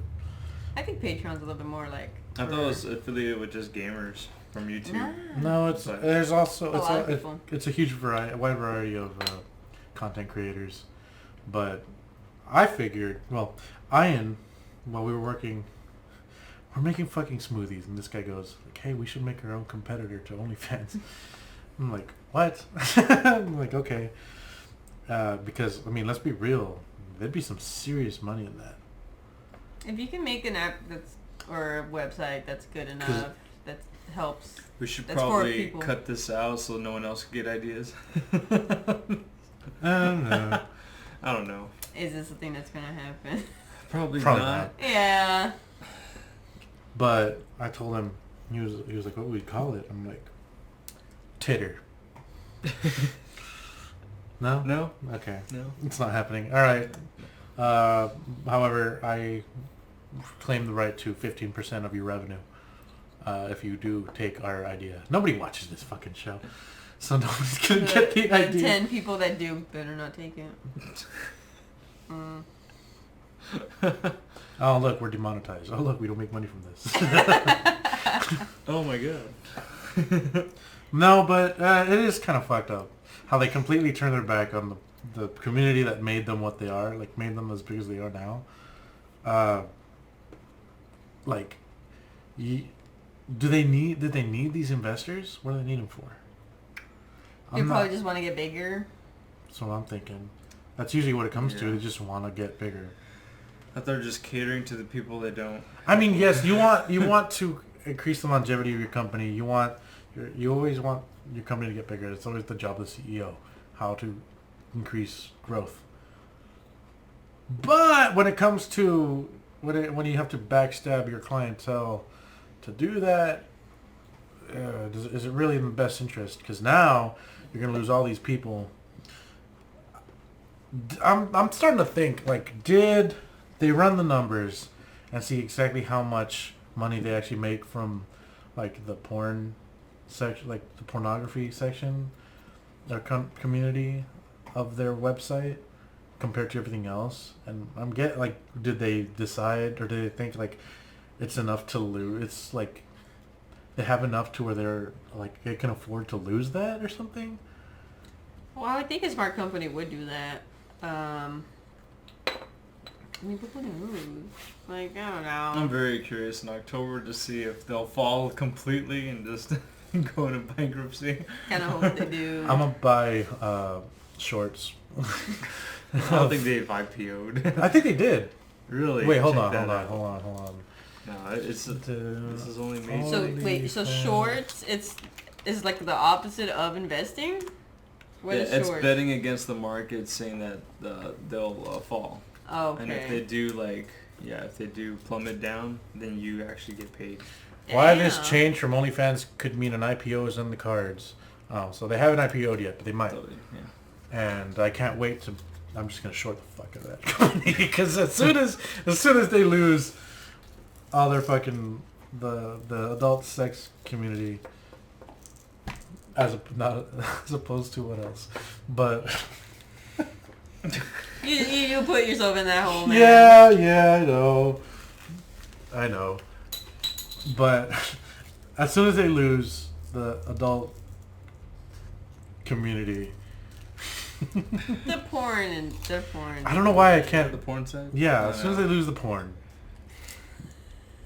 I think Patreon's a little bit more like. I thought it was affiliated with just gamers from YouTube. Nah. No, it's But- there's also A lot of people. it's a huge wide variety of content creators, but I figured, well, Ian, while we were working, we're making fucking smoothies, and this guy goes like, hey, we should make our own competitor to OnlyFans. I'm like, what? I'm like, okay, because I mean, let's be real, there'd be some serious money in that. If you can make an app or a website that's good enough, that helps. We should That's for probably people. cut this out so no one else can get ideas. I don't know. I don't know. Is this a thing that's gonna happen? Probably Probably not. Yeah. But I told him, he was like, what would we call it? I'm like, titter. No? No. Okay. No. It's not happening. All right. However, I claim the right to 15% of your revenue if you do take our idea. Nobody watches this fucking show, so nobody's going to get the idea. 10 people that do better not take it. Oh, look, we're demonetized. Oh, look, we don't make money from this. Oh my god. No, but it is kind of fucked up how they completely turn their back on the community that made them what they are, like made them as big as they are now. Like, did they need these investors? What do they need them for? They probably just want to get bigger. That's what I'm thinking. That's usually what it comes to. Yeah. They just want to get bigger. I thought they're just catering to the people that don't. I mean, yes, you want to increase the longevity of your company. You always want your company to get bigger. It's always the job of the CEO, how to increase growth. But when it comes to when you have to backstab your clientele to do that, is it really in the best interest? Because now you're going to lose all these people. I'm starting to think, like, did they run the numbers and see exactly how much money they actually make from, like, the porn section, like the pornography section, their community of their website compared to everything else? And I'm did they decide, or did they think, like, it's enough to lose? It's like they have enough to where they're like they can afford to lose that or something. Well, I think a smart company would do that. I mean, people knows. Like, I don't know. I'm very curious in October to see if they'll fall completely and just go into bankruptcy. Kind of hope they do. I'm gonna buy shorts. I don't think they've IPO'd. I think they did. Really? Wait, hold Check on. that out. No, this is only made. So wait, so shorts, it's like the opposite of investing? What is it's shorts? betting against the market, saying that they'll fall. Oh, okay. And if they do, if they do plummet down, then you actually get paid. Why this Damn. change from OnlyFans could mean an IPO is in the cards. Oh, so they haven't IPO'd yet, but they might. Totally, yeah. And I can't wait to. I'm just gonna short the fuck out of that company because as soon as they lose all their fucking the adult sex community, as opposed to what else, but you put yourself in that hole, man. yeah, I know, but as soon as they lose the adult community. The porn. I don't know why I can't. The porn side? Yeah, as soon as they lose the porn,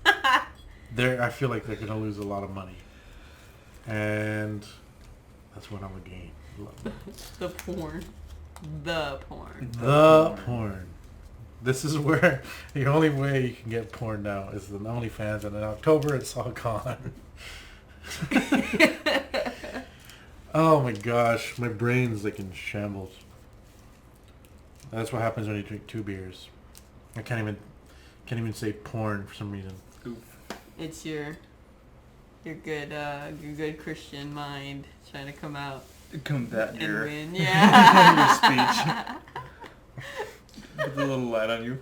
I feel like they're gonna lose a lot of money, and that's when I'm gonna gain. The porn. This is where the only way you can get porn now is the OnlyFans, and in October it's all gone. Oh my gosh, my brain's like in shambles. That's what happens when you drink 2 beers. I can't even say porn for some reason. Oof. It's your good Christian mind trying to come out Combat and your win. Yeah. speech. With a little light on you.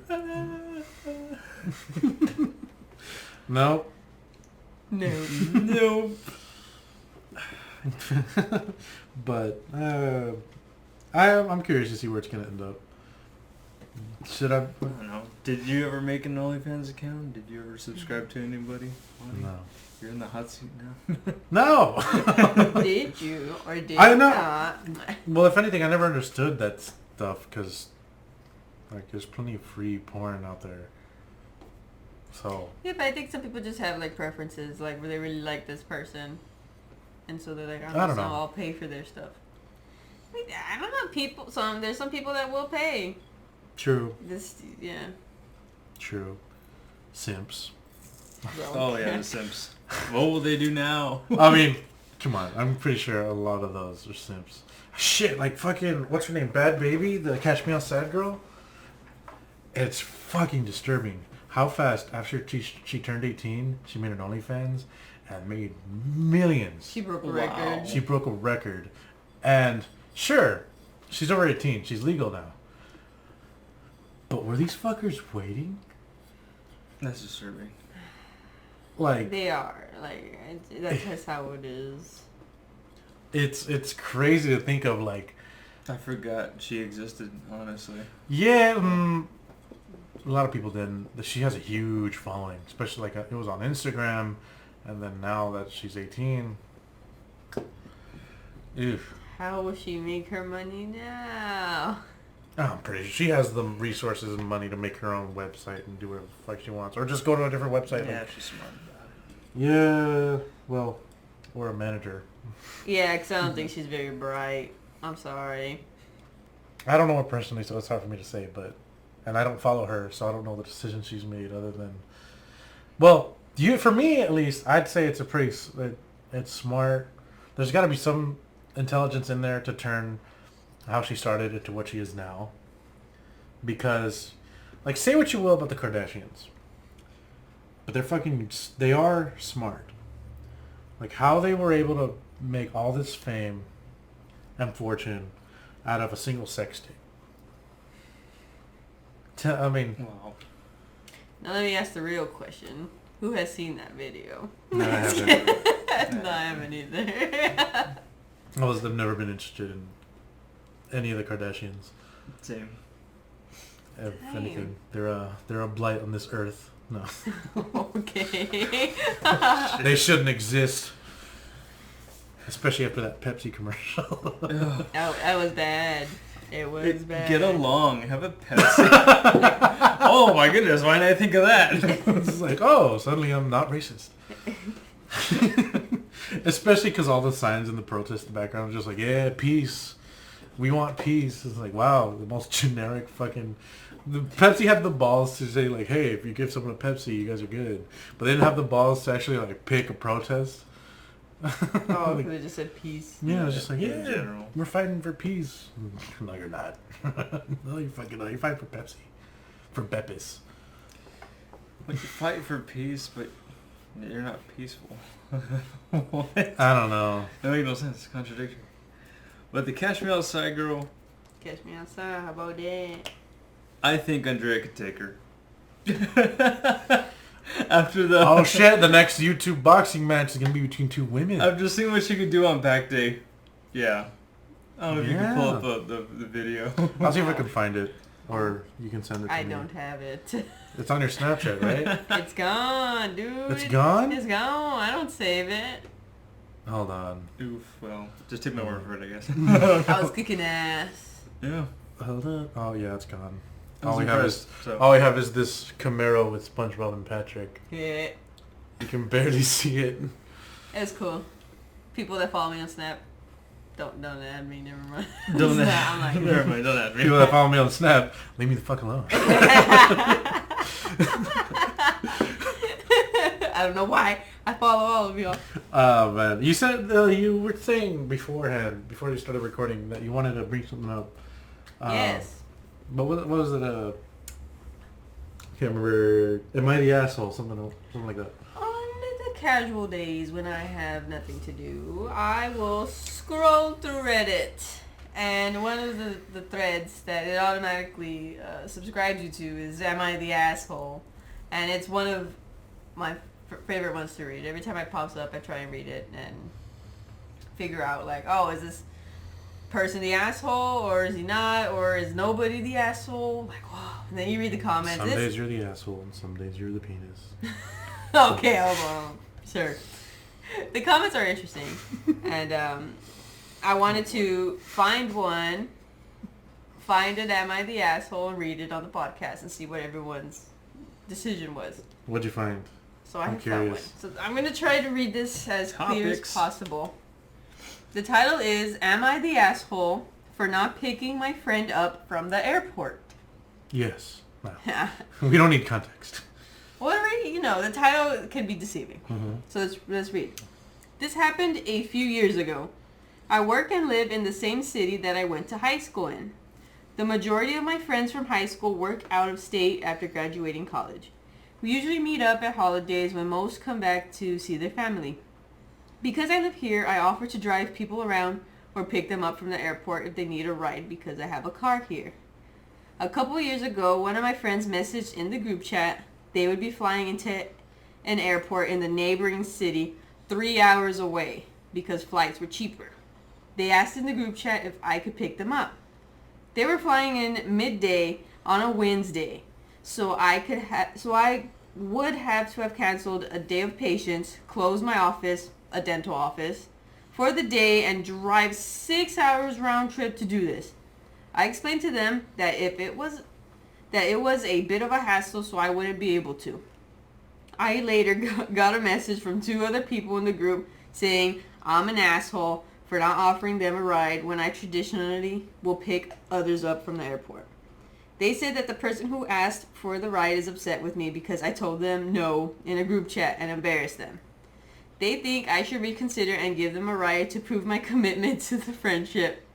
Nope. No. Nope. But I'm curious to see where it's gonna end up. Should I? I don't know. Did you ever make an OnlyFans account? Did you ever subscribe to anybody? No. You're in the hot seat now. No. Did you or did I you know. not? Well, if anything, I never understood that stuff because, like, there's plenty of free porn out there. So. Yeah, but I think some people just have like preferences, like where they really like this person, and so they're like, I don't know. I'll pay for their stuff. I don't know. There's some people that will pay. True. Yeah. True. Simps. Well, Oh yeah, The Sims. What will they do now? I mean, come on. I'm pretty sure a lot of those are simps. Shit, like fucking, what's her name? Bad Baby, the Catch Me Outside girl? It's fucking disturbing how fast after she turned 18, she made an OnlyFans and made millions. She broke a Wow. record. She broke a record. And sure, She's over 18. She's legal now. But were these fuckers waiting? That's disturbing. Like They are. Like, that's just how it is. it's crazy to think of. Like, I forgot she existed, honestly. yeah, a lot of people didn't. She has a huge following, especially like it was on Instagram, and then now that she's 18. Oof. How will she make her money now? I'm pretty sure she has the resources and money to make her own website and do whatever the fuck she wants. Or just go to a different website. Yeah, Like, she's smart about it. yeah, well, or a manager. Yeah, because I don't think she's very bright. I'm sorry. I don't know her personally, so it's hard for me to say, but... And I don't follow her, so I don't know the decisions she's made other than... Well, for me, at least, I'd say it's it's smart. There's got to be some intelligence in there to turn how she started into what she is now. Because, like, say what you will about the Kardashians, but they are smart. Like, how they were able to make all this fame and fortune out of a single sex tape. I mean... Wow. Now let me ask the real question. Who has seen that video? No, I haven't. No, I haven't either. I've never been interested in any of the Kardashians. Same. If Same. anything, they're a blight on this earth. No, Okay. they shouldn't exist. Especially after that Pepsi commercial. That was bad. It was bad. Get along. Have a Pepsi. Oh my goodness, why didn't I think of that? It's like, oh, suddenly I'm not racist. Especially because all the signs in the protest in the background are just like, yeah, peace. We want peace. It's like, wow, the most generic fucking... The Pepsi had the balls to say, like, hey, if you give someone a Pepsi, you guys are good. But they didn't have the balls to actually, like, pick a protest. Oh, Like, they just said peace. yeah, it's just like, In yeah, general. we're fighting for peace. No, you're not. No, you fucking not. You're fighting for Pepsi. For Beppis. Like, you fight for peace, but you're not peaceful. What? I don't know. That makes no sense. It's a contradiction. But the Cash Me Outside girl, Catch me outside. How about that? I think Andrea could take her. After the... Oh shit, the next YouTube boxing match is going to be between two women. I've just seen what she could do on back day. Yeah. I don't know if you can pull up the video. I'll see if I can find it. Or you can send it to I me. don't have it. It's on your Snapchat, right? It's gone, dude. It's gone? It's gone. I don't save it. Hold on. Oof, well, just take my word for it, I guess. I was kicking ass. Yeah. Hold on. Oh yeah, it's gone. I was All impressed, so. we have is this Camaro with SpongeBob and Patrick. Yeah. You can barely see it. It's cool. People that follow me on Snap, don't add me. Never mind. Don't I'm add like, Never mind, don't add me. People that follow me on Snap, leave me the fuck alone. I don't know why. I follow all of y'all. Oh man, you said you were saying beforehand, before you started recording, that you wanted to bring something up. Yes. But what was it? Can't remember. Am I the asshole? Something like that. On the casual days when I have nothing to do, I will scroll through Reddit. And one of the threads that it automatically subscribes you to is Am I the Asshole? And it's one of my favorite ones to read. Every time it pops up, I try and read it and figure out, like, oh, is this person the asshole, or is he not, or is nobody the asshole? Like, whoa. And then you read the comments. Some days you're the asshole, and some days you're the penis. Okay, hold on. Sure. The comments are interesting. And I wanted to find an Am I the Asshole, and read it on the podcast and see what everyone's decision was. What'd you find? So I I'm have found one. curious. So I'm going to try to read this as clear as Topics. possible. The title is, Am I the Asshole for Not Picking My Friend Up from the Airport? Yes. No. We don't need context. Whatever, the title can be deceiving. Mm-hmm. So let's read. This happened a few years ago. I work and live in the same city that I went to high school in. The majority of my friends from high school work out of state after graduating college. We usually meet up at holidays when most come back to see their family. Because I live here, I offer to drive people around or pick them up from the airport if they need a ride because I have a car here. A couple years ago, one of my friends messaged in the group chat they would be flying into an airport in the neighboring city 3 hours away because flights were cheaper. They asked in the group chat if I could pick them up. They were flying in midday on a Wednesday, so I would have to have canceled a day of patients, closed my office, a dental office, for the day and drive 6 hours round trip to do this. I explained to them that it was a bit of a hassle, so I wouldn't be able to. I later got a message from 2 other people in the group saying I'm an asshole for not offering them a ride when I traditionally will pick others up from the airport. They said that the person who asked for the ride is upset with me because I told them no in a group chat and embarrassed them. They think I should reconsider and give them a ride to prove my commitment to the friendship.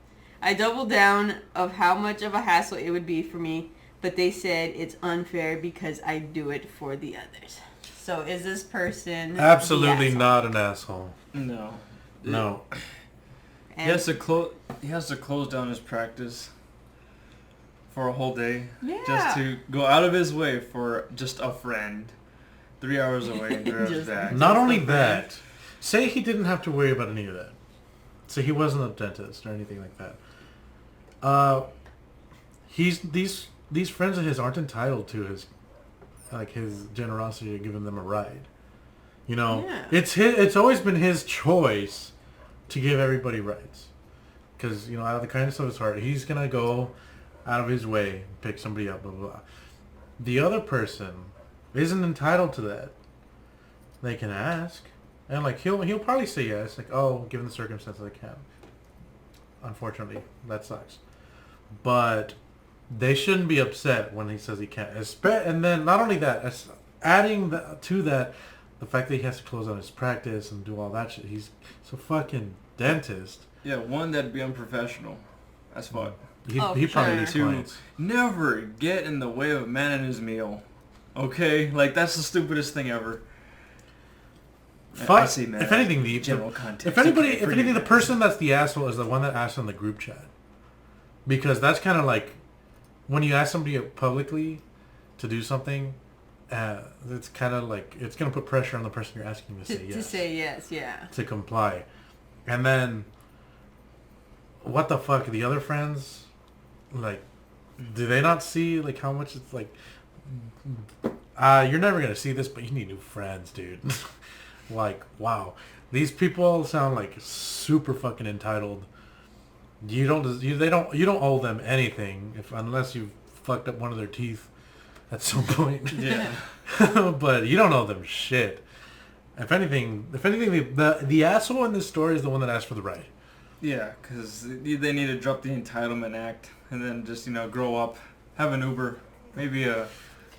I doubled down of how much of a hassle it would be for me, but they said it's unfair because I do it for the others. So is this person Absolutely not an asshole. No. No. He has to close down his practice for a whole day. Yeah. Just to go out of his way for just a friend. 3 hours away and drive back. Not only that, say he didn't have to worry about any of that. Say he wasn't a dentist or anything like that. These friends of his aren't entitled to his generosity of giving them a ride. You know, Yeah. It's always been his choice to give everybody rides, because out of the kindness of his heart, he's gonna go out of his way and pick somebody up. Blah blah blah. The other person isn't entitled to that. They can ask, and he'll probably say yes. Like, oh, given the circumstances, I can't. Unfortunately, that sucks. But they shouldn't be upset when he says he can't. And then not only that, adding to that, the fact that he has to close down his practice and do all that shit. He's a fucking dentist. Yeah, one, that'd be unprofessional as fuck. He for probably needs Two, clients. never get in the way of a man and his meal. Okay? That's the stupidest thing ever. I say, man, if anything, general context. if anything, the person that's the asshole is the one that asked in the group chat, because that's kind of like when you ask somebody publicly to do something. It's kind of like it's gonna put pressure on the person you're asking to say yes. To say yes, yeah. To comply, and then what the fuck? The other friends, do they not see how much it's like? You're never gonna see this, but you need new friends, dude. Wow, these people sound like super fucking entitled. You don't owe them anything unless you've fucked up one of their teeth at some point. Yeah. But you don't owe them shit. If anything, the asshole in this story is the one that asked for the ride. Yeah, because they need to drop the entitlement act and then just, grow up, have an Uber, maybe a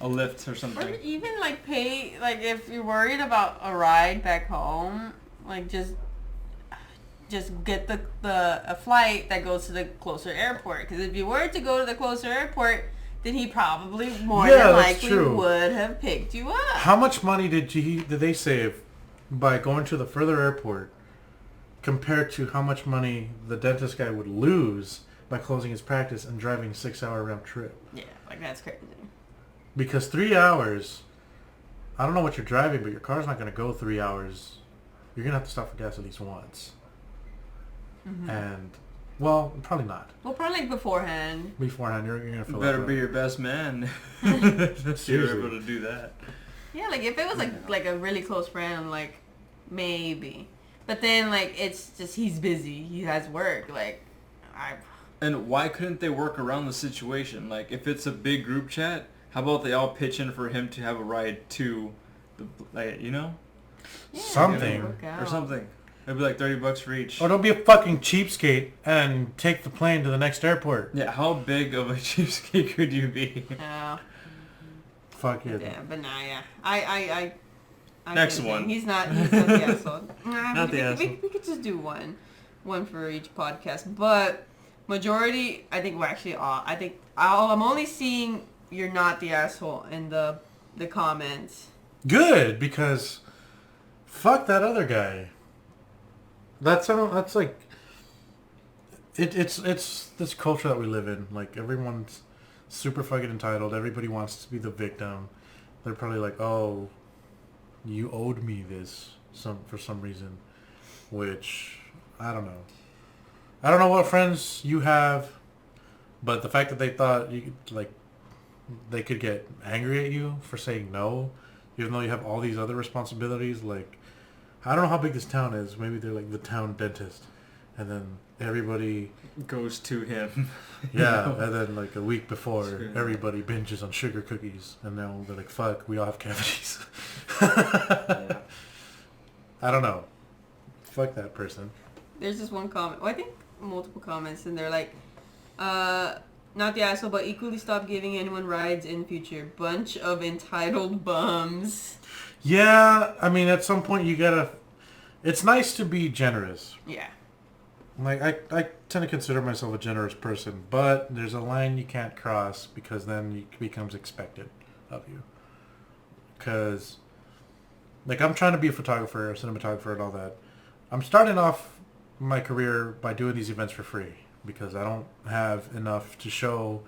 Lyft or something. Or even pay, if you're worried about a ride back home, just get a flight that goes to the closer airport. Because if you were to go to the closer airport, then he probably more than likely would have picked you up. How much money did they save by going to the further airport compared to how much money the dentist guy would lose by closing his practice and driving a 6-hour round trip? Yeah, that's crazy. Because 3 hours, I don't know what you're driving, but your car's not going to go 3 hours. You're going to have to stop for gas at least once. Mm-hmm. And, well, probably not. Well, probably beforehand. Beforehand, you're going to fill better up. be your best man if you're able to do that. Yeah, if it was a really close friend, maybe. But then, it's just he's busy. He has work. And why couldn't they work around the situation? If it's a big group chat, how about they all pitch in for him to have a ride to the, Yeah, something. Or something. It'd be $30 for each. Or don't be a fucking cheapskate and take the plane to the next airport. Yeah, how big of a cheapskate could you be? Oh. Fuck it. Yeah, but nah, yeah. I Next one. He's not the asshole. Not the asshole. We could just do one for each podcast. But majority, I think we're actually all. I'm only seeing you're not the asshole in the comments. Good, because fuck that other guy. That's it's this culture that we live in. Like everyone's super fucking entitled. Everybody wants to be the victim. They're probably like, oh, you owed me this for some reason, which I don't know. I don't know what friends you have, but the fact that they thought you like they could get angry at you for saying no, even though you have all these other responsibilities. Like, I don't know how big this town is. Maybe they're like the town dentist, and then everybody goes to him. Yeah, and then like a week before, everybody binges on sugar cookies, and now they're like, "Fuck, we all have cavities." Yeah. I don't know. Fuck that person. There's this one comment. Well, I think multiple comments, and they're like, not the asshole, but equally stop giving anyone rides in the future. Bunch of entitled bums. Yeah, I mean, at some point you gotta... It's nice to be generous. Yeah. Like, I tend to consider myself a generous person, but there's a line you can't cross because then it becomes expected of you. Because, like, I'm trying to be a photographer, a cinematographer, and all that. I'm starting off my career by doing these events for free because I don't have enough to show,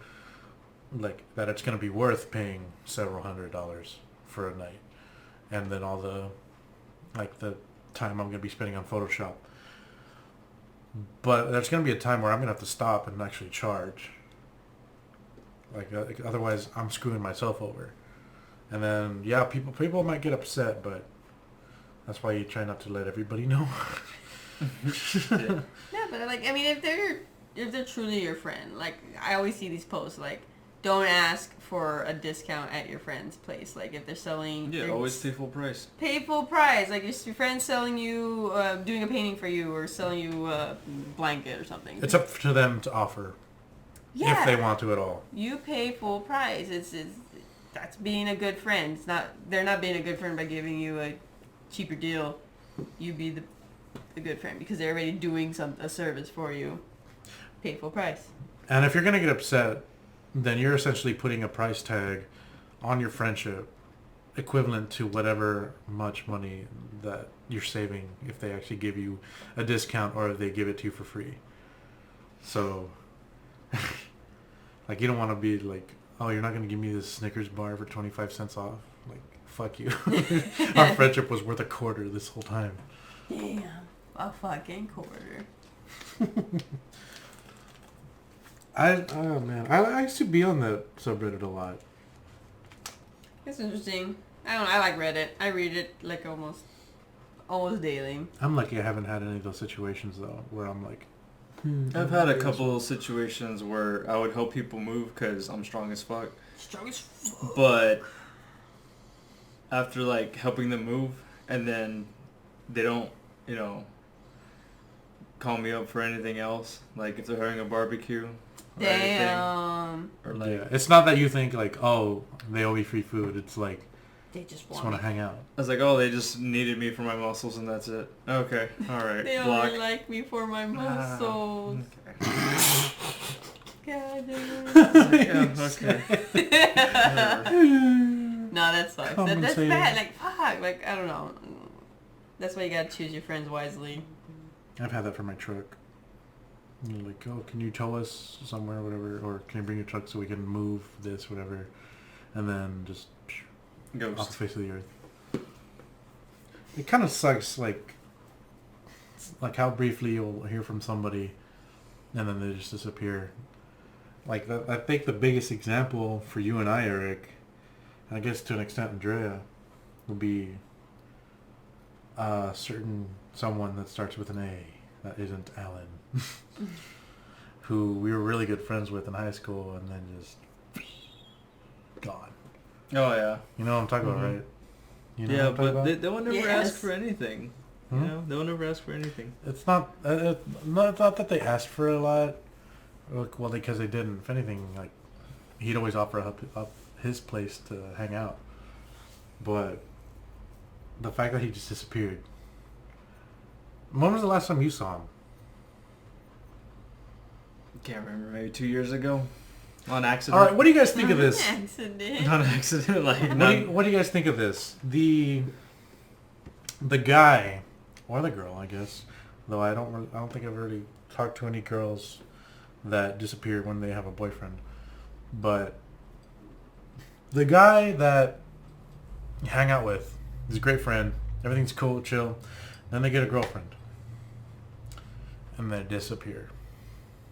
like, that it's going to be worth paying several $100s for a night. And then all the, like, the time I'm going to be spending on Photoshop. But there's going to be a time where I'm going to have to stop and actually charge. Like otherwise, I'm screwing myself over. And then, yeah, people might get upset, but that's why you try not to let everybody know. Yeah. Yeah, but like, I mean, if they're truly your friend, like I always see these posts like, don't ask for a discount at your friend's place. Like if they're selling, Always pay full price. Pay full price. Like if your friend's selling you, doing a painting for you, or selling you a blanket or something. It's up to them to offer. Yeah. If they want to at all. You pay full price. It's that's being a good friend. It's not. They're not being a good friend by giving you a cheaper deal. You be the good friend because they're already doing a service for you. Pay full price. And if you're gonna get upset, then you're essentially putting a price tag on your friendship equivalent to whatever much money that you're saving if they actually give you a discount or if they give it to you for free. So, like, you don't want to be like, oh, you're not going to give me this Snickers bar for 25 cents off? Like, fuck you. Our friendship was worth $0.25 this whole time. Damn. A fucking quarter. Oh man, I used to be on that subreddit a lot. It's interesting. I don't know. I like Reddit. I read it like almost daily. I'm lucky I haven't had any of those situations though, where I'm like. I've had a couple of situations where I would help people move because I'm strong as fuck. Strong as fuck. But after like helping them move, and then they don't, call me up for anything else. Like if they're having a barbecue. Damn. Or like, yeah. It's not that you think like, oh, they owe me free food. It's like they just want to hang out. I was like, oh, they just needed me for my muscles and that's it. Okay, all right. They block. only like me for my muscles. Okay. God damn. Yeah, okay. No, that sucks. That's bad. Like, fuck. Like, I don't know. That's why you gotta choose your friends wisely. I've had that for my truck. You're like, oh, can you tow us somewhere, whatever, or can you bring your truck so we can move this, whatever, and then just Ghost. off the face of the earth. It kind of sucks, like how briefly you'll hear from somebody, and then they just disappear. Like that, I think the biggest example for you and I, Eric, and I guess to an extent Andrea, would be someone that starts with an A that isn't Allan, who we were really good friends with in high school, and then just gone. Oh yeah. You know what I'm talking about, right? You know yeah, what I'm talking but about? they will never Yes. ask for anything. Hmm? They'll never ask for anything. It's not. It's not that they asked for a lot. Well, because they didn't. If anything, like he'd always offer up his place to hang out. But the fact that he just disappeared. When was the last time you saw him? Can't remember. Maybe 2 years ago. On accident. All right. What do you guys think of this? Accident. On accident. Like What do you guys think of this? The guy or the girl, I guess. Though I don't think I've already talk to any girls that disappear when they have a boyfriend. But the guy that you hang out with, he's a great friend. Everything's cool, chill. Then they get a girlfriend. And they disappear.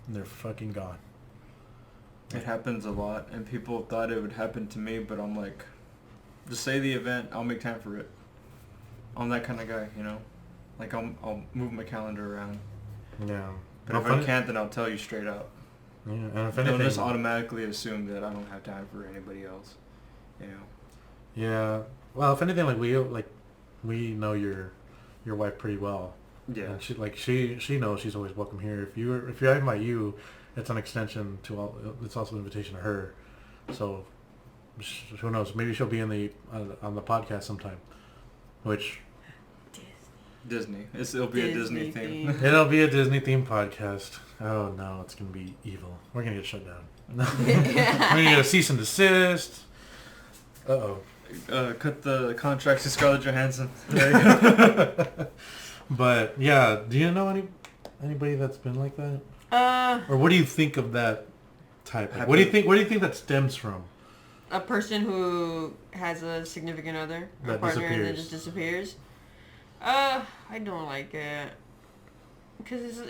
And they're fucking gone. It happens a lot, and people thought it would happen to me, but I'm like, just say the event, I'll make time for it. I'm that kind of guy, you know? Like, I'll move my calendar around. Yeah. But if I can't, then I'll tell you straight up. Yeah, and if Don't anything, just automatically assume that I don't have time for anybody else, you know? yeah. Well, if anything, we know your wife pretty well. Yeah. And she knows she's always welcome here. If you invite you, it's an extension to all. It's also an invitation to her. So who knows? Maybe she'll be in the on the podcast sometime. Which Disney. It'll be a Disney theme. It'll be a Disney themed podcast. Oh no, it's gonna be evil. We're gonna get shut down. We're gonna get a cease and desist. Cut the contracts to Scarlett Johansson. But yeah, do you know anybody that's been like that? Or what do you think of that type? Like, what do you think that stems from? A person who has a significant other or That partner and then disappears. just disappears. I don't like it. Because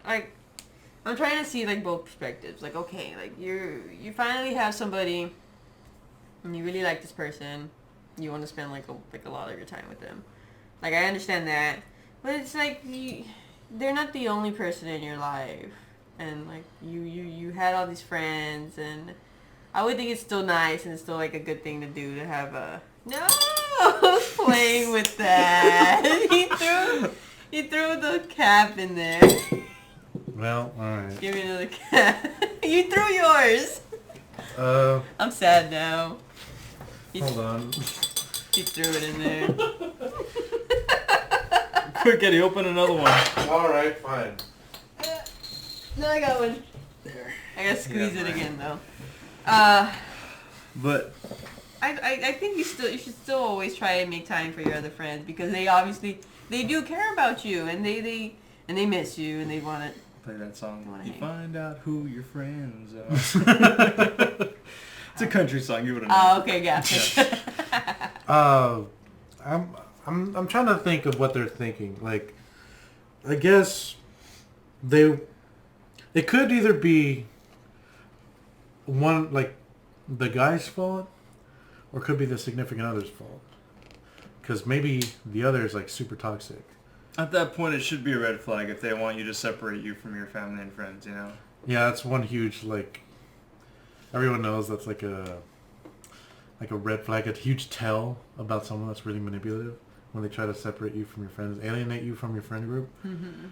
like, I'm trying to see like both perspectives. Like, okay, like you finally have somebody and you really like this person. You want to spend like a lot of your time with them. Like, I understand that. But it's like they're not the only person in your life. And like you had all these friends, and I would think it's still nice and it's still like a good thing to do to have a no playing with that. he threw the cap in there. Well, all right. Give me another cap. You threw yours. I'm sad now. Hold on. He threw it in there. Quick, Eddie, open another one. All right, fine. No, I got one. There. I gotta squeeze it again though. But I think you should still always try and make time for your other friends, because they do care about you, and they miss you, and they want to play that song. You find out who your friends are. It's a country song. You would have known. Oh, okay, gotcha. I'm trying to think of what they're thinking. Like, I guess it could either be one, like, the guy's fault, or it could be the significant other's fault. Because maybe the other is like super toxic. At that point, it should be a red flag if they want you to separate you from your family and friends, you know? Yeah, that's one huge, like, everyone knows that's like a red flag, a huge tell about someone that's really manipulative when they try to separate you from your friends, alienate you from your friend group. Mm-hmm.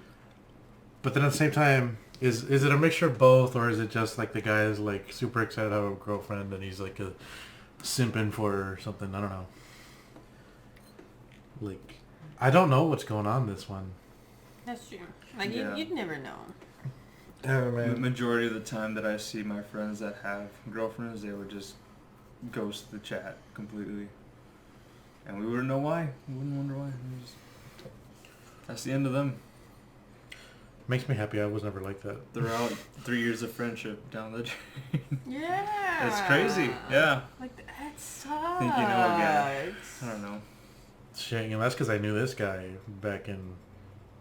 But then at the same time, is it a mixture of both, or is it just like the guy is like super excited to have a girlfriend and he's like a simping for her or something? I don't know. Like, I don't know what's going on in this one. That's true. Like, Yeah. you'd never know. Oh, The majority of the time that I see my friends that have girlfriends, they would just ghost the chat completely. And we wouldn't know why. We wouldn't wonder why. That's the end of them. Makes me happy I was never like that. They're out 3 years of friendship down the drain. Yeah. It's crazy. Yeah. Like, that sucks. Think you know again. I don't know. Shit, you know, that's because I knew this guy back in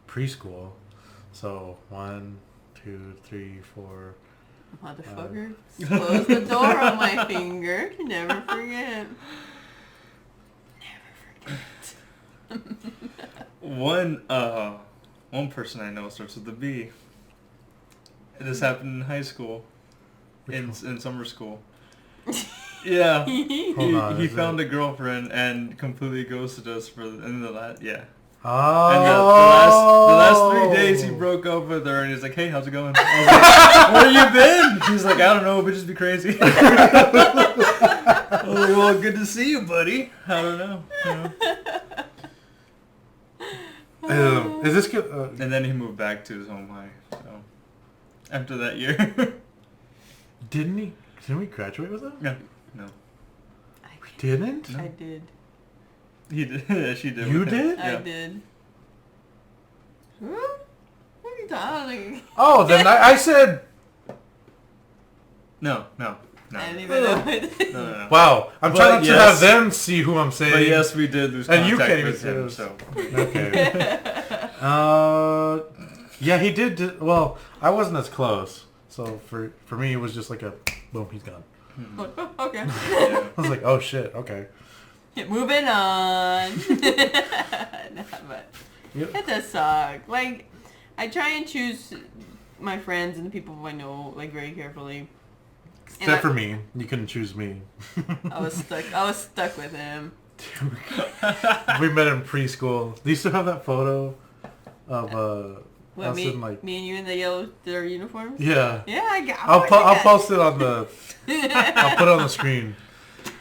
preschool. So 1, 2, 3, 4. Motherfucker. Close the door on my finger. Never forget. Never forget. One person I know starts with a B. This happened in high school. In summer school. Yeah. Hold on, He is found a girlfriend and completely ghosted us for the last, yeah. Oh. And the last 3 days he broke up with her and he's like, hey, how's it going? I was like, where you been? He's like, I don't know, bitches be crazy. I was like, well, good to see you, buddy. I don't know. You know. Is this good? And then he moved back to his home high. So after that year. Didn't we graduate with him? No. No. Didn't? No. I did. He did. Yeah, she did. You with him. did? I Yeah. did. Huh? What are you talking? Oh, then I said... No. I didn't even know it. No. Wow, I'm But trying not to yes. have them see who I'm saying. But yes, we did lose And you contact can't even with see him, us. so... Okay. Yeah, he did. Well, I wasn't as close. So for me, it was just like a boom, he's gone. Oh, okay. Yeah. I was like, oh shit, okay. Moving on. No, but Yep. it does suck. Like, I try and choose my friends and the people who I know, like, very carefully. Except for me, you couldn't choose me. I was stuck with him. We met in preschool. Do you still have that photo of What, us me, in like? me and you in the yellow their uniforms? Yeah. Yeah, I got. I'll post it on the. I'll put it on the screen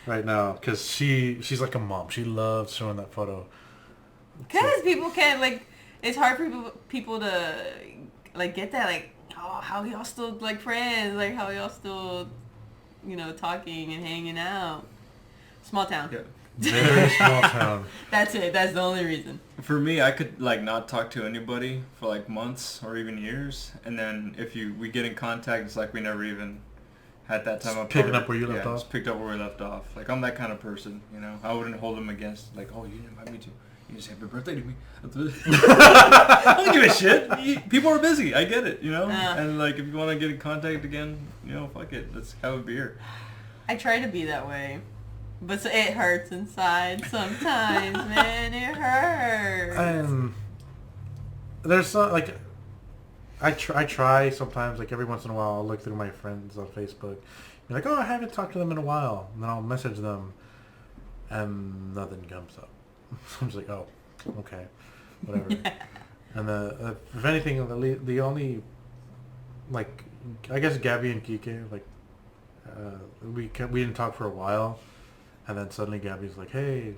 right now because she's like a mom. She loves showing that photo. Because people can't, like, it's hard for people to, like, get that, like, oh, how y'all still, like, friends, like, how y'all still, you know, talking and hanging out. Small town. Yeah. Very small town. That's it. That's the only reason. For me, I could like not talk to anybody for like months or even years, and then if we get in contact, it's like we never even had that time apart. Picking up where you left off? Just picked up where we left off. Like I'm that kind of person, you know. I wouldn't hold them against like, oh, you didn't invite me to. You just happy birthday to me. I don't give a shit. People are busy. I get it, you know. And like if you want to get in contact again, you know, fuck it. Let's have a beer. I try to be that way. But it hurts inside sometimes, man. It hurts. And there's some like I try sometimes, like every once in a while I'll look through my friends on Facebook. You're like, oh, I haven't talked to them in a while, and then I'll message them, and nothing comes up. I'm just like, oh, okay, whatever. And if anything, the only like I guess Gabby and Kike, like we didn't talk for a while. And then suddenly Gabby's like, hey,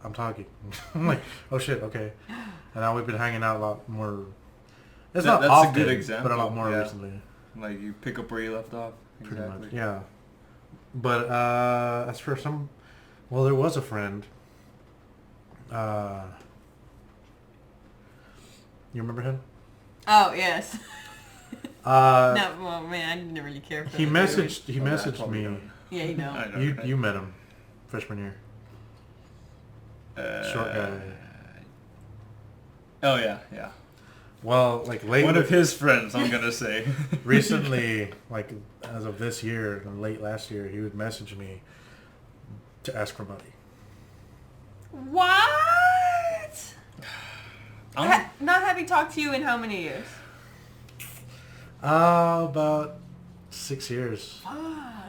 I'm talking. I'm like, oh shit, okay. And now we've been hanging out a lot more. It's not that's often, a good example, but a lot more yeah. recently. Like you pick up where you left off. Pretty Exactly. much, yeah. But as for there was a friend. You remember him? Oh, yes. No, well, man, I didn't really care for he him. messaged me. Yeah, you know. I know, You right? you met him freshman year. Short guy. Oh yeah. Well, like lately, One of his friends, I'm gonna say. recently, like as of this year and late last year, he would message me to ask for money. What? Not having talked to you in how many years? About 6 years.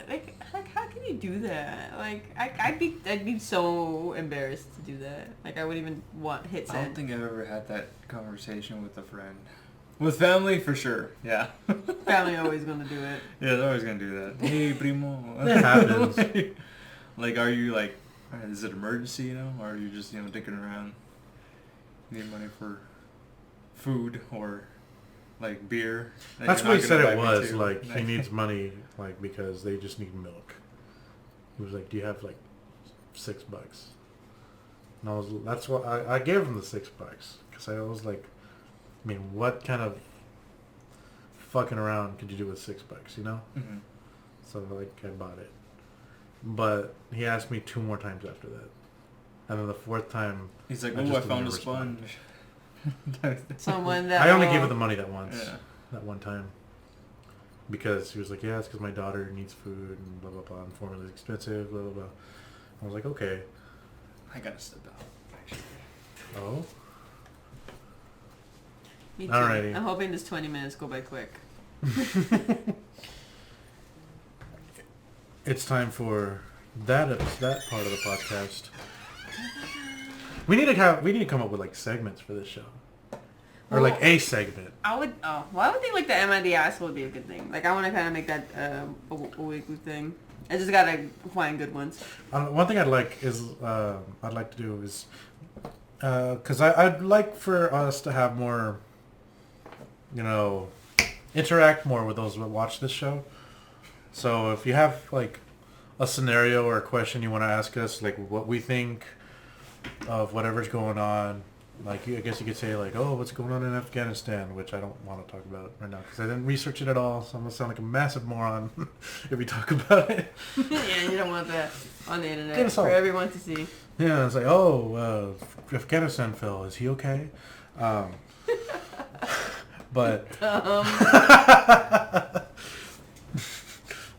Like how can you do that? Like, I'd be so embarrassed to do that. Like, I wouldn't even hit I send. don't think I've ever had that conversation with a friend. With family, for sure. Yeah. Family always gonna do it. Yeah, they're always gonna do that. Hey, primo. It happens. Like, are you like, is it emergency, you know? Or are you just, you know, dicking around? Need money for food or, like, beer? That's you're what not he said gonna it invite me was. to? Like, he needs money, like, because they just need milk. He was like, do you have, like, $6? And that's what, I gave him the $6. Because I was like, I mean, what kind of fucking around could you do with $6, you know? Mm-hmm. So, like, I bought it. But he asked me 2 more times after that. And then the 4th time... He's like, I oh, just I didn't found a ever respond. sponge. Someone that I only gave it the money that once. Yeah. That one time. Because he was like, yeah, it's because my daughter needs food and blah, blah, blah. And formula is expensive, blah, blah, blah. I was like, okay. I gotta step out, actually. Oh? Me too. Alrighty. I'm hoping this 20 minutes go by quick. It's time for that part of the podcast. We need to come up with like segments for this show. Or like a segment. Well, I would think like the Am I the Asshole would be a good thing. Like, I want to kind of make that a weekly thing. I just gotta find good ones. One thing I'd like to do is, because I'd like for us to have more, you know, interact more with those who watch this show. So if you have like a scenario or a question you want to ask us, like what we think of whatever's going on, like I guess you could say like, oh, what's going on in Afghanistan, which I don't want to talk about right now because I didn't research it at all, so I'm gonna sound like a massive moron if we talk about it. Yeah, you don't want that on the Get internet us for all. everyone to see. Yeah, it's like, oh, Afghanistan fell. Is he okay? But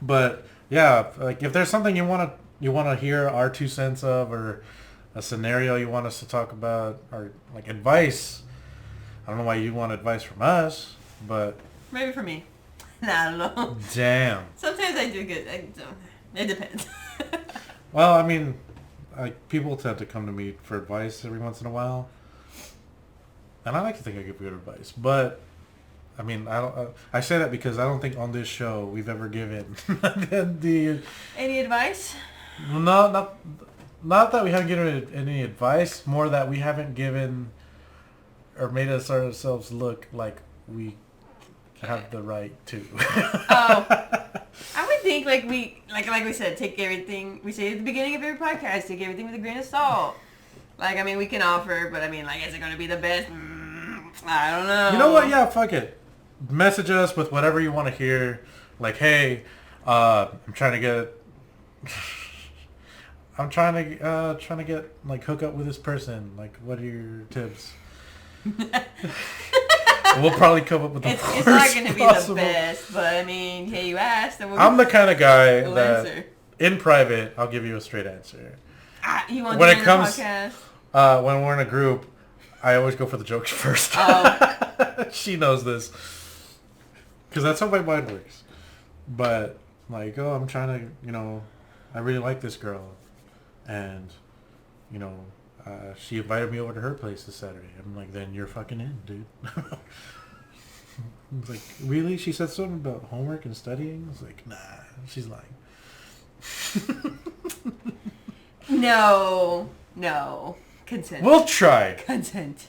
but yeah, like if there's something you want to hear our 2 cents of, or a scenario you want us to talk about, or like advice. I don't know why you want advice from us, but Maybe for me. Nah, I don't know. damn. Sometimes I do get. It depends. Well, I mean, people tend to come to me for advice every once in a while, and I like to think I give good advice. But I mean, I don't. I say that because I don't think on this show we've ever given the Any advice? not that we haven't given any advice, more that we haven't given or made ourselves look like we have the right to. Oh, I would think like we said, take everything we say at the beginning of every podcast, take everything with a grain of salt. Like, I mean, we can offer, but I mean, like, is it going to be the best? I don't know. You know what? Yeah, fuck it. Message us with whatever you want to hear. Like, hey, I'm trying to get like hook up with this person. Like, what are your tips? We'll probably come up with the It's worst not going to be possible. the best, but I mean, hey, you asked, and I'm the kind of guy we'll that answer. in private I'll give you a straight answer. You want When to it join comes- the podcast? When we're in a group, I always go for the jokes first. Oh. She knows this. Because that's how my mind works. But, like, oh, I'm trying to, I really like this girl. And, she invited me over to her place this Saturday. I'm like, then you're fucking in, dude. I was like, really? She said something about homework and studying? I was like, nah, she's lying. No. Consent. We'll try. Consent.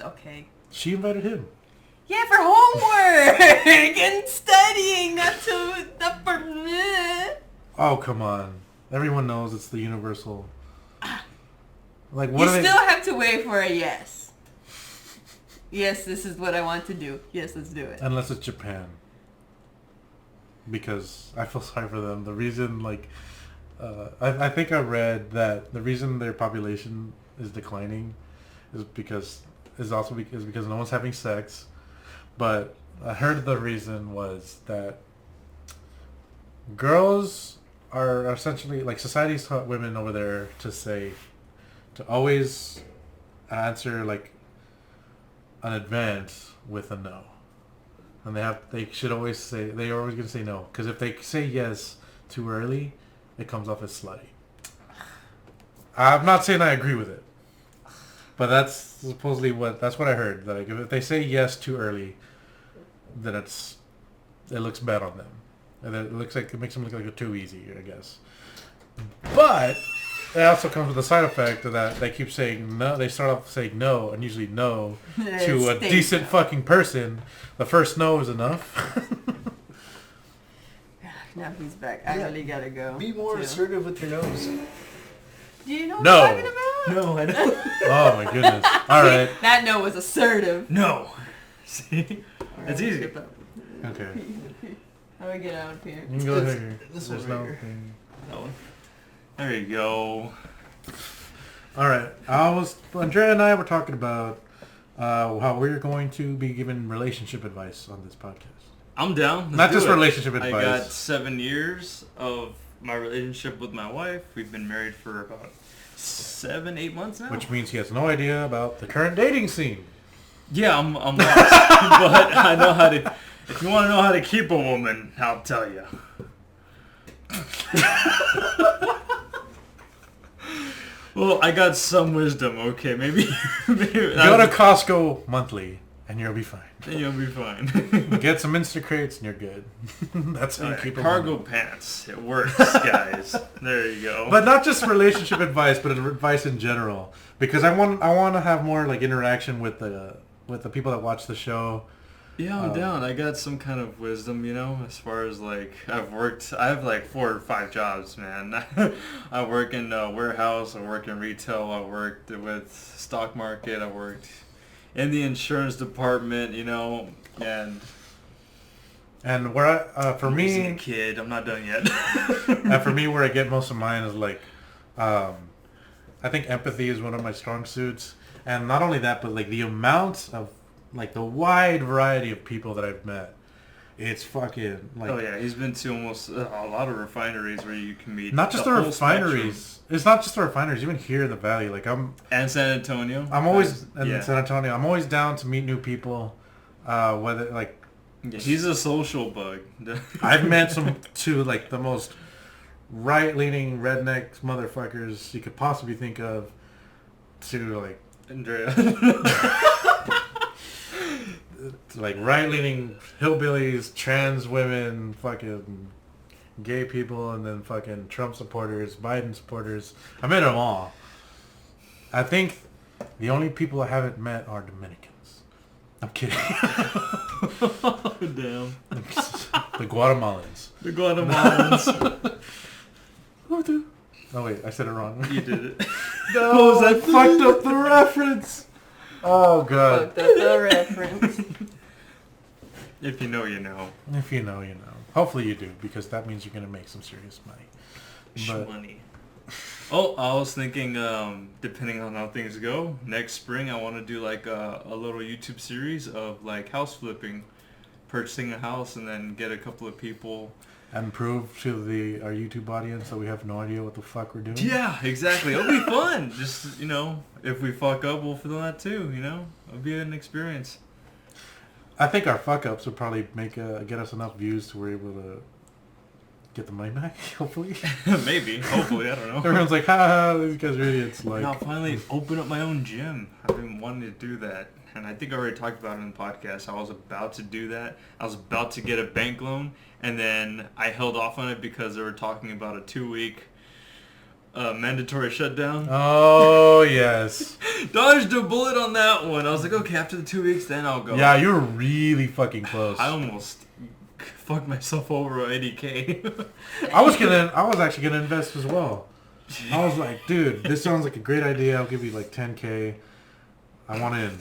Okay. She invited him. Yeah, for homework and studying, not for me. Oh, come on. Everyone knows it's the universal. Like, what You are they? still have to wait for a yes. Yes, this is what I want to do. Yes, let's do it. Unless it's Japan. Because I feel sorry for them. The reason, I think I read that the reason their population is declining is because no one's having sex. But I heard the reason was that girls are essentially, like, society's taught women over there to always answer, like, an advance with a no. And they're always going to say no. Because if they say yes too early, it comes off as slutty. I'm not saying I agree with it. But that's supposedly that's what I heard. That, like, if they say yes too early, then it looks bad on them. And it makes them look like they're too easy, I guess. But it also comes with the side effect of that they keep saying no. They start off saying no, and usually no to a decent fucking person. The first no is enough. Now he's back. I really gotta go. Be more too. assertive with your nose. Do you know what No. I'm talking about? No, I don't. Oh my goodness! All right. That no was assertive. No. See? It's easy. Okay. How do I get out of here? You can go This- here. this There's one right no here. thing. That one. There you go. All right. Andrea and I were talking about how we're going to be giving relationship advice on this podcast. I'm down. Let's Not do just it. relationship I got advice. 7 years of my relationship with my wife. We've been married for about 7-8 months now. Which means he has no idea about the current dating scene. Yeah, I'm lost. But I know how to... If you want to know how to keep a woman, I'll tell you. Well, I got some wisdom, okay? Maybe Go to Costco monthly, and you'll be fine. then you'll be fine. Get some Instacrates, and you're good. That's how you keep a Cargo woman. pants. It works, guys. There you go. But not just relationship advice, but advice in general. Because I want to have more like interaction with the people that watch the show. Yeah, I'm down. I got some kind of wisdom, you know, as far as like I have like 4 or 5 jobs, man. I work in a warehouse, I work in retail, I worked with stock market, I worked in the insurance department, you know, And where for I'm raising me, a kid, I'm not done yet. and for me, where I get most of mine is like, I think empathy is one of my strong suits, and not only that, but like the amount of like the wide variety of people that I've met. It's fucking like. Oh yeah, he's been to almost a lot of refineries where you can meet. Not just the whole refineries. spectrum. It's not just the refineries. Even here in the valley, like And San Antonio. I'm always in yeah. San Antonio. I'm always down to meet new people. Whether like Yeah, he's a social bug. I've met some two like the most right-leaning redneck motherfuckers you could possibly think of. To like Andrea. like right-leaning hillbillies, trans women, fucking gay people, and then fucking Trump supporters, Biden supporters. I met them all. I think the only people I haven't met are Dominicans. I'm kidding. Oh, damn. The Guatemalans. The Guatemalans. Oh wait, I said it wrong. You did it. No, I fucked up the reference. Oh god. Fucked up the reference. If you know, you know. If you know, you know. Hopefully you do, because that means you're gonna make some serious money. But Money. Oh, I was thinking, depending on how things go, next spring I want to do like a little YouTube series of like house flipping, purchasing a house and then get a couple of people. and prove to our YouTube audience that we have no idea what the fuck we're doing. Yeah, exactly. It'll be fun. Just, you know, if we fuck up, we'll feel that too, you know? It'll be an experience. I think our fuck ups would probably get us enough views to we're able to get the money back, hopefully. Maybe. Hopefully. I don't know. Everyone's like, ha, these guys are idiots. Like, And I'll finally open up my own gym. I've been wanting to do that. And I think I already talked about it in the podcast. I was about to do that. I was about to get a bank loan. And then I held off on it because they were talking about a 2-week mandatory shutdown. oh, yes. Dodged a bullet on that one. I was like, okay, after the 2 weeks, then I'll go. Yeah, you were really fucking close. I almost fucked myself over on $80K. I was actually gonna invest as well. I was like, dude, this sounds like a great idea. I'll give you like $10K. I want in.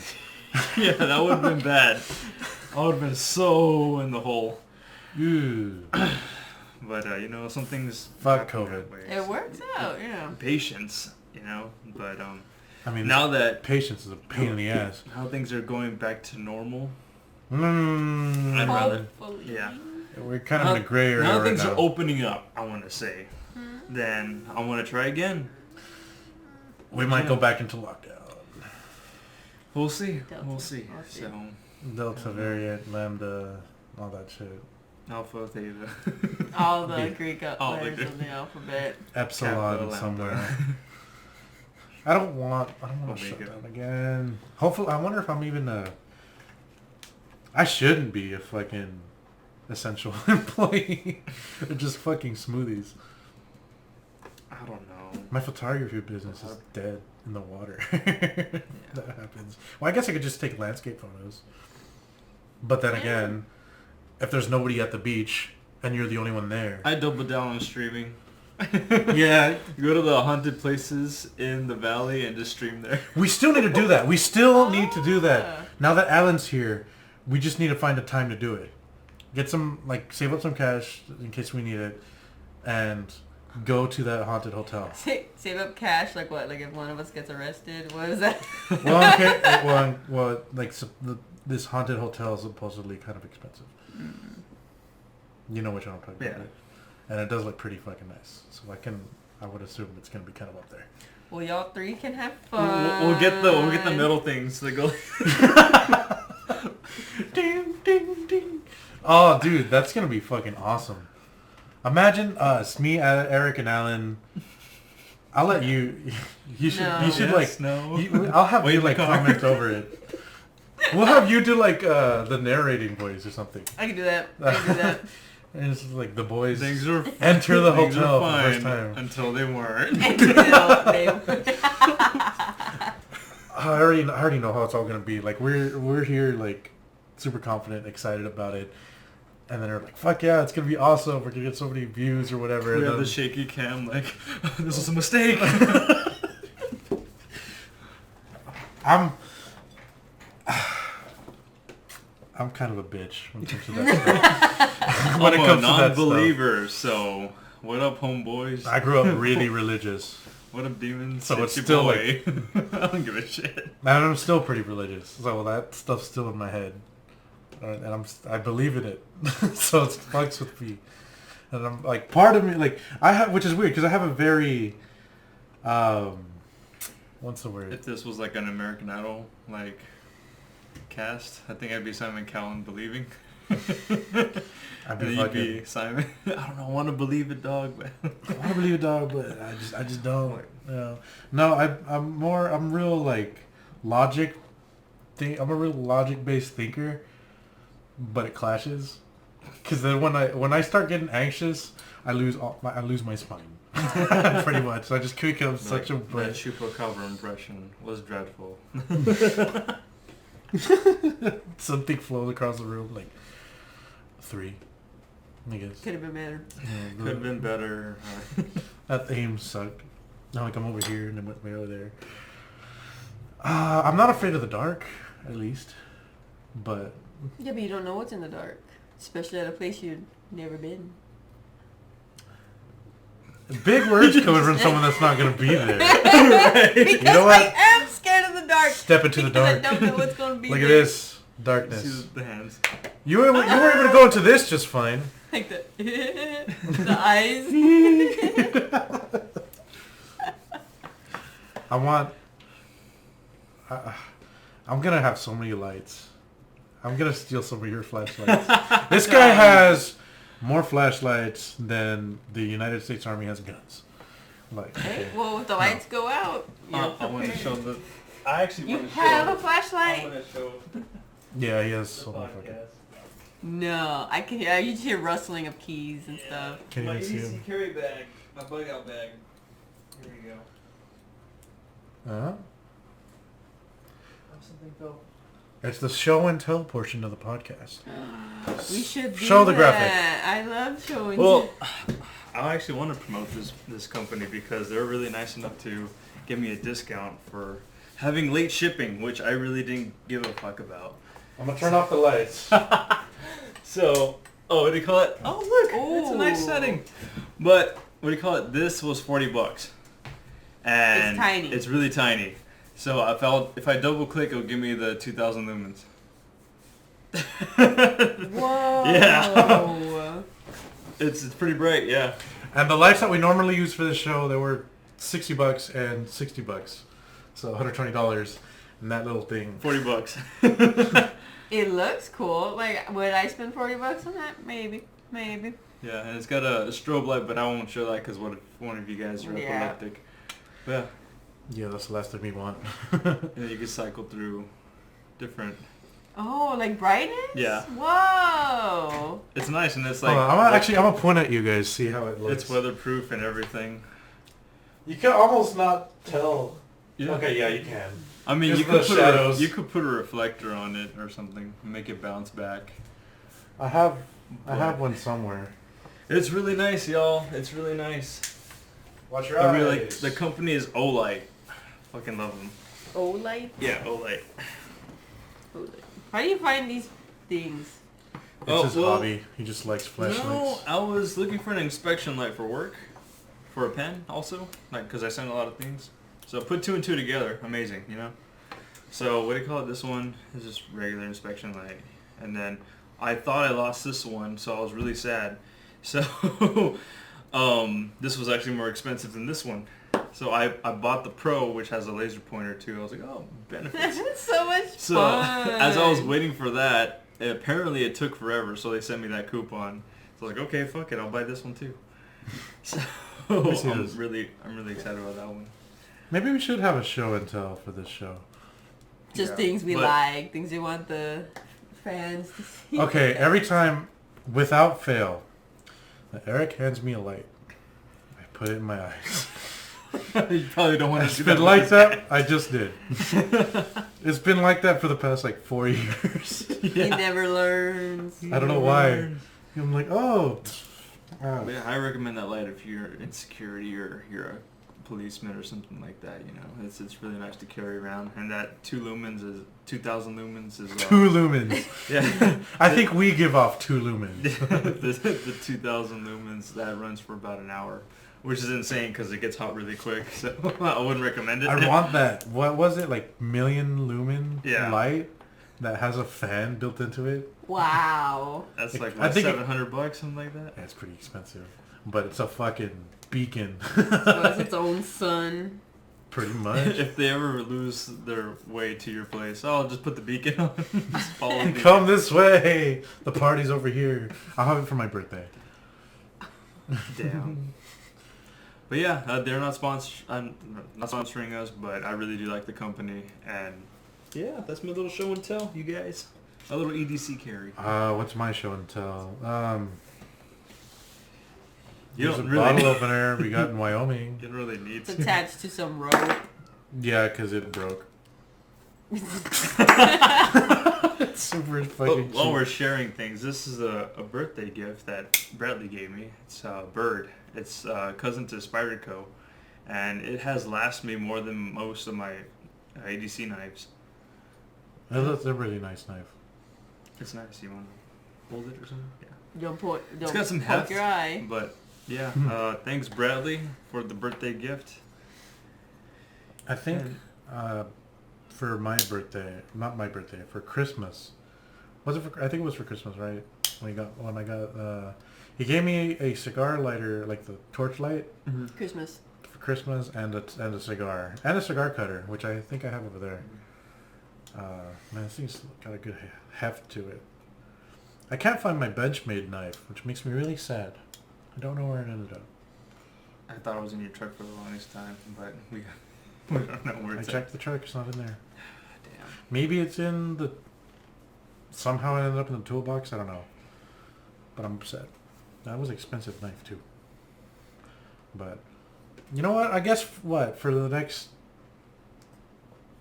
Yeah, that would have been bad. I would have been so in the hole. Ooh. But, you know, some things... Fuck happen COVID. that way. It works out, yeah. Patience, you know, but I mean, now that patience is a pain in the ass. how things are going back to normal, I'd Mm, rather, Hopefully. yeah. we're kind of in a gray area Now right things now. are opening up, I want to say. Then I want to try again. We might go back into lockdown. We'll see. Delta. We'll see. We'll see. So, Delta variant, Lambda, all that shit. Alpha, Theta. All the Yeah. Greek All the letters Greek- of the alphabet. Epsilon Capital somewhere. Lambda. I don't want to shut Omega. down again. Hopefully, I wonder if I'm even I shouldn't be a fucking essential employee. Just fucking smoothies. I don't know. My photography business is dead in the water. That happens. Well, I guess I could just take landscape photos. But then again, if there's nobody at the beach and you're the only one there. I double down on streaming. Yeah. Go to the haunted places in the valley and just stream there. We still need to do that. We still need to do that. Now that Allan's here, we just need to find a time to do it. Get some, like, save up some cash in case we need it, and go to that haunted hotel. Save up cash, like what? Like if one of us gets arrested? What is that? Well, okay, well, like, this haunted hotel is supposedly kind of expensive. You know which one I'm talking about, Yeah. right? And it does look pretty fucking nice. So I would assume it's going to be kind of up there. Well, y'all three can have fun. We'll get the metal things that go. Ding, ding, ding. Oh, dude, that's going to be fucking awesome. Imagine us, me, Eric, and Allan. I'll let you. You should. No. You should Yes, like. no. I'll have Wait you in the like car. comment over it. We'll have you do like the narrating voice or something. I can do that. I can do that. And it's like the boys Things are enter the things hotel are for the first fine time. until they weren't. I already know how it's all gonna be. Like we're here like super confident, excited about it. And then they're like, fuck yeah, it's going to be awesome. We're going to get so many views or whatever. We and have then, the shaky cam, like, this was a mistake. I'm kind of a bitch when it comes to that stuff. When it I'm comes a to that stuff. non-believer, so what up, homeboys? I grew up really religious. What up, demons? So it's your still boy. I don't give a shit. And I'm still pretty religious. So that stuff's still in my head. And I believe in it. So it fucks with me. And I'm like, part of me, like, which is weird, because I have a very, what's the word? If this was like an American Idol, like, cast, I think I'd be Simon Cowell believing. I'd be and fucking, you'd be Simon. I don't know, I want to believe it, dog. But I want to believe it, dog, but I just don't. You know. No, I'm real, like, logic. I'm a real logic-based thinker, but it clashes. Because then when I start getting anxious, I lose my spine. Pretty much. So I just become such a that brain. chupacabra impression was dreadful. Something flows across the room, like 3, I guess. Could have been better. Yeah, Could have been better. That aim sucked. Now like I'm over here and then went way over there. I'm not afraid of the dark, at least. But Yeah, but you don't know what's in the dark. Especially at a place you've never been. big words coming from someone that's not going to be there. Because You know what? I am scared of the dark. Step into the because dark. I don't know what's going to be Look there. at this. See Darkness. the hands. You were able to go into this just fine. Like the eyes. I'm going to have so many lights. I'm going to steal some of your flashlights. This guy has more flashlights than the United States Army has guns. Like, Hey, okay. well, if the lights go out, you're I want to prepared. show the... I actually You want to have show... a flashlight? I want to show Yeah, he has the so many fucking... podcast. No, I can hear. I used to hear rustling of keys and stuff. Can't My even see easy him. carry bag. My bug out bag. Here we go. Uh-huh. Have something felt. It's the show and tell portion of the podcast. We should do Show the that. graphic. I love showing. Well, I actually want to promote this company because they're really nice enough to give me a discount for having late shipping, which I really didn't give a fuck about. I'm going to turn off the lights. So, what do you call it? Oh, look, it's a nice Ooh. setting. But what do you call it? This was $40, and It's tiny. It's really tiny. So if I double click, it'll give me the 2,000 lumens. Whoa. Yeah. It's pretty bright, yeah. And the lights that we normally use for this show, they were $60 and $60. So $120. And that little thing. $40. It looks cool. Like, would I spend $40 on that? Maybe. Yeah, and it's got a strobe light, but I won't show that because what if one of you guys are Yeah. epileptic? But Yeah, that's the last thing we want. yeah, you can cycle through different. Oh, like brightness? Yeah. Whoa. It's nice, and it's like Hold on, I'm gonna point at you guys, see how it looks. it's weatherproof and everything. You can almost not tell. Yeah. Okay, yeah, you can. I mean, Just you could the put shadows. you could put a reflector on it or something, and make it bounce back. I have one somewhere. It's really nice, y'all. It's really nice. Watch your I eyes. really like the company is Olight. Fucking love them. Olight? Yeah, Olight. How do you find these things? It's his hobby. He just likes flashlights. No, I was looking for an inspection light for work, for a pen also, like because I send a lot of things. So put 2 and 2 together, amazing, you know. So what do you call it? This one is just regular inspection light, and then I thought I lost this one, so I was really sad. So this was actually more expensive than this one. So I bought the Pro, which has a laser pointer too. I was like, oh, benefits. That's so much So fun. as I was waiting for that, apparently it took forever, so they sent me that coupon. So I was like, okay, fuck it, I'll buy this one too. So me see I'm this. really excited about that one. Maybe we should have a show and tell for this show. Just Yeah, things we but- like, things we want the fans to see. Okay, every time, without fail, Eric hands me a light. I put it in my eyes. You probably don't want to It's do been that. like that. I just did. It's been like that for the past like 4 years. He never learns. I don't know why. I'm like, oh. But yeah, I recommend that light if you're in security or you're a policeman or something like that. You know, it's really nice to carry around, and that 2,000 lumens is 2 lumens. Yeah, I think we give off 2 lumens. the 2,000 lumens that runs for about an hour, which is insane because it gets hot really quick. So I wouldn't recommend it. I want that. What was it, like million lumen Yeah. light that has a fan built into it? Wow. That's like I what, think $700, something like that. Yeah, it's pretty expensive, but it's a fucking beacon. So it's its own sun. Pretty much. If they ever lose their way to your place, I'll just put the beacon on. Just follow the beacon. Come this way. The party's over here. I'll have it for my birthday. Damn. But yeah, they're not not sponsoring us, but I really do like the company, and yeah, that's my little show and tell, you guys. A little EDC carry. What's my show and tell? You There's a don't really bottle need, opener we got in Wyoming. you don't really need It's to. attached to some rope. Yeah, because it broke. It's super But fucking while cheap. we're sharing things, this is a birthday gift that Bradley gave me. It's a bird. It's cousin to Spyderco, and it has lasted me more than most of my ADC knives. That's a really nice knife. It's nice. You want to hold it or something? Yeah. Don't It's got some poke heft, your eye. but yeah. Thanks, Bradley, for the birthday gift. I think for my birthday, not my birthday, for Christmas. Was it for? I think it was for Christmas, right? When I got, he gave me a cigar lighter, like the torch light, Christmas. for Christmas, and a cigar and a cigar cutter, which I think I have over there. Man, this thing's got a good heft to it. I can't find my Benchmade knife, which makes me really sad. I don't know where it ended up. I thought it was in your truck for the longest time, but we don't know where I it's checked the truck; it's not in there. Damn. Maybe it's in the. Somehow it ended up in the toolbox. I don't know. But I'm upset. That was an expensive knife too. But you know what? I guess for the next.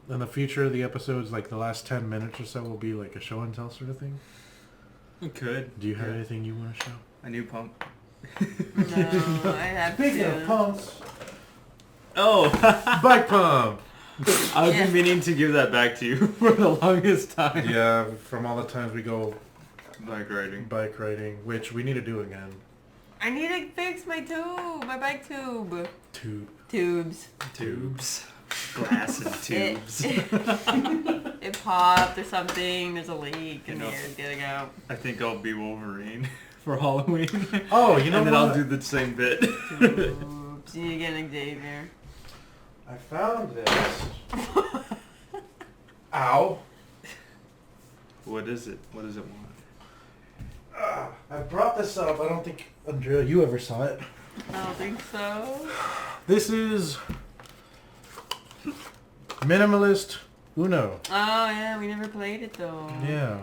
In the future of the episodes, like the last 10 minutes or so, will be like a show and tell sort of thing. We could. Do you have anything you want to show? A new pump. No, I have Speaking to. of pumps, Oh! bike pump. I've Yeah. been meaning to give that back to you for the longest time. Yeah, from all the times we go Bike riding. bike riding, which we need to do again. I need to fix my tube, my bike tube. Tubes. Tubes. Glass and tubes. It popped or something. There's a leak in You know. here. It's getting out. I think I'll be Wolverine for Halloween. Oh, you know and then what? I'll do the same bit. Tubes. You need to get an Xavier. I found this. Ow. What is it? What does it want? I brought this up. I don't think, Andrea, you ever saw it. I don't think so. This is Minimalist Uno. Oh yeah, we never played it though. Yeah.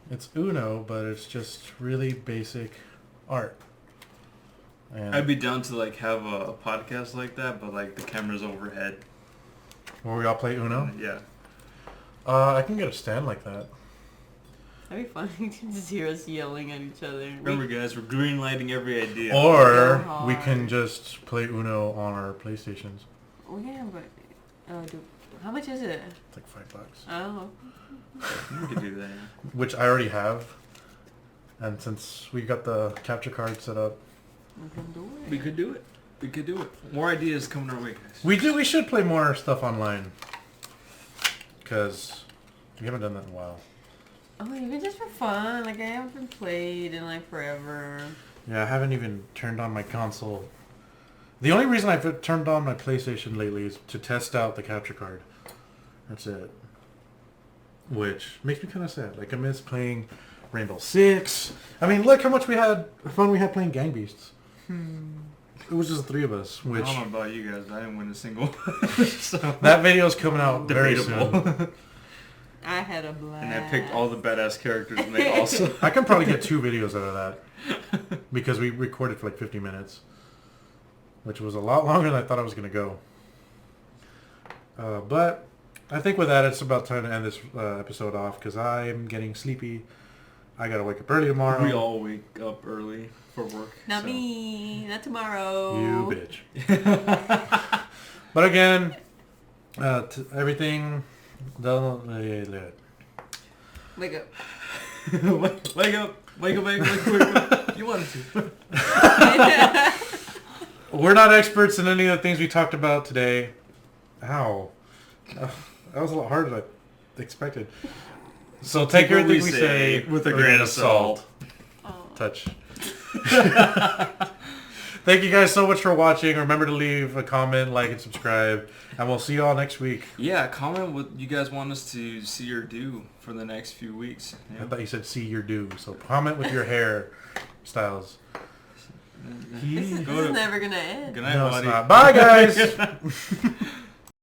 It's Uno, but it's just really basic art. And I'd be down to like have a podcast like that, but like the camera's overhead. where we all play Uno. Yeah. I can get a stand like that. That'd be funny to just hear us yelling at each other. Remember, guys, we're green lighting every idea. Or So we hard. can just play Uno on our PlayStations. Yeah, but how much is it? It's like $5. Oh, We could do that. Yeah. Which I already have. And since we got the capture card set up, we can do it. We could do it. We could do it. More ideas coming our way, guys. we should play more stuff online. Because we haven't done that in a while. Oh, even just for fun. Like I haven't played in like forever. Yeah, I haven't even turned on my console. The only reason I've turned on my PlayStation lately is to test out the capture card. That's it. Which makes me kind of sad. Like I miss playing Rainbow Six. I mean, look how much fun we had playing Gang Beasts. It was just the three of us. I Which don't know about you guys. I didn't win a single. So that video's coming out very debatable. soon. I had a blast. And I picked all the badass characters, and they also. I can probably get 2 videos out of that because we recorded for like 50 minutes. which was a lot longer than I thought I was going to go. But I think with that, it's about time to end this episode off because I'm getting sleepy. I got to wake up early tomorrow. We all wake up early for work. Not me. Not tomorrow. You bitch. But again, everything... Wake up. Wake up. Wake up. You wanted to. We're not experts in any of the things we talked about today. Ow. That was a lot harder than I expected. So take everything we say with a grain of salt. Oh. Touch. Thank you guys so much for watching. Remember to leave a comment, like, and subscribe. And we'll see you all next week. Yeah, comment what you guys want us to see or do for the next few weeks. I thought you said see your do. So comment with your hair styles. This is never going to end. Good night, No, buddy. it's not. Bye, guys.